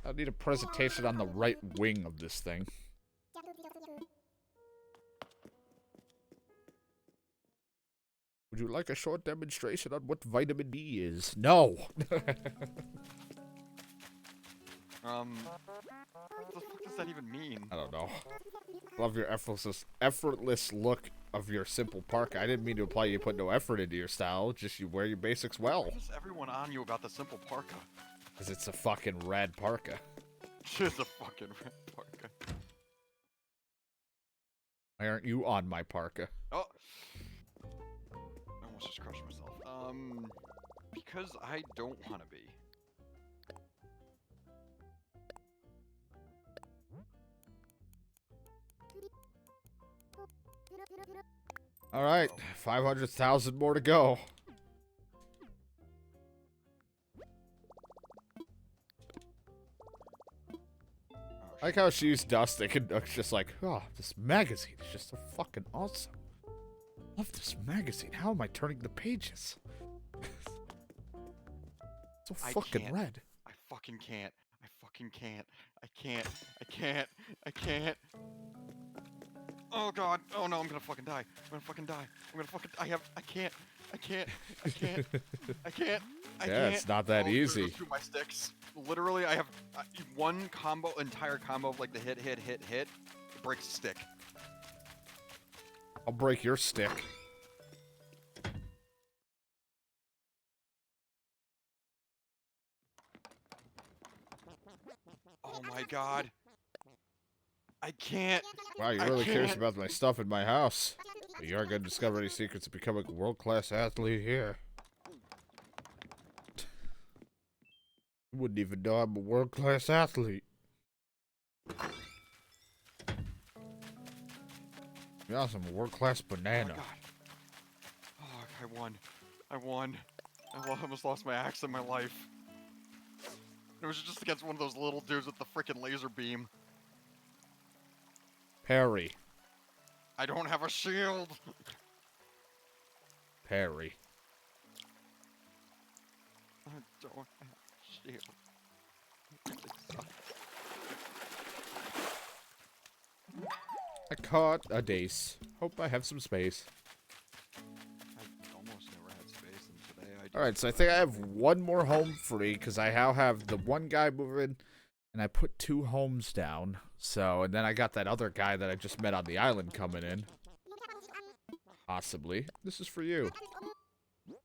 I need a presentation on the right wing of this thing. Would you like a short demonstration on what vitamin D is? No! What the fuck does that even mean? I don't know. Love your effortless look of your simple parka. I didn't mean to imply you put no effort into your style, just you wear your basics well. Why is everyone on you about the simple parka? Because it's a fucking rad parka. Just a fucking red parka. Why aren't you on my parka? Oh! I almost just crushed myself. Because I don't want to be. Alright, 500,000 more to go. I like how she used dusting and Nook's just like, oh, this magazine is just so fucking awesome. Love this magazine. How am I turning the pages? So I fucking can't. red. I fucking can't. I fucking can't. I can't. I can't. I can't. Oh god. Oh no, I'm gonna fucking die. I'm gonna fucking die. I'm gonna fucking. I can't. I can't. I can't. I can't. I Yeah, can't. it's not that Oh, easy. through my sticks. Literally, I have one combo, entire combo of like the hit. It breaks the stick. I'll break your stick. Oh my god. I can't. Wow, you're I really curious can't. about my stuff in my house. But you aren't going to discover any secrets of becoming a world-class athlete here. You wouldn't even know I'm a world-class athlete. Yes, I'm a world-class Oh banana. my god. Oh, I won. I won. I almost lost my axe in my life. It was just against one of those little dudes with the freaking laser beam. Parry. I don't have a shield. Parry. I don't have shield. It sucks. I caught a dace. Hope I have some space. I almost never had space, and today I do. Alright, so I think I have one more home free, because I now have the one guy moving, and I put 2 homes down. So, and then I got that other guy that I just met on the island coming in. Possibly. This is for you. Here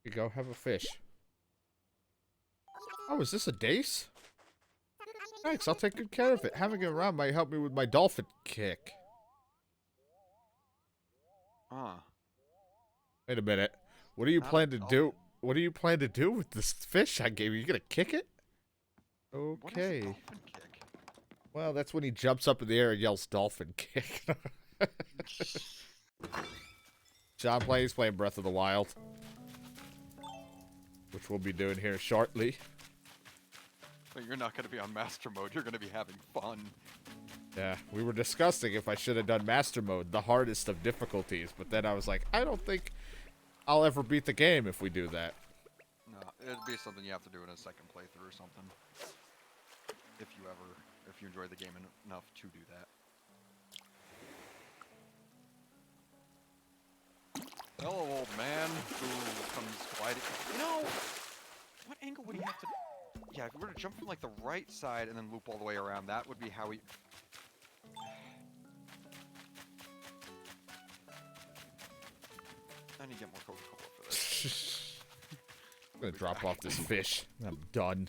you go, have a fish. Oh, is this a dace? Thanks, I'll take good care of it. Having it around might help me with my dolphin kick. Wait a minute. What do you Not a plan to do? dolphin. What do you plan to do with this fish I gave you? You gonna kick it? What is a Okay. dolphin kick? Well, that's when he jumps up in the air and yells dolphin kick. John He's playing Breath of the Wild, which we'll be doing here shortly. But you're not going to be on master mode. You're going to be having fun. Yeah, we were discussing if I should have done Master Mode, the hardest of difficulties, but then I was like, I don't think I'll ever beat the game if we do that. No, it'd be something you have to do in a second playthrough or something. If you enjoy the game enough to do that. Hello, old man who comes gliding. You know, what angle would he have to? Yeah, if we were to jump from like the right side and then loop all the way around, that would be how he. I need to get more Coca-Cola for this. I'm gonna drop off this fish. I'm done.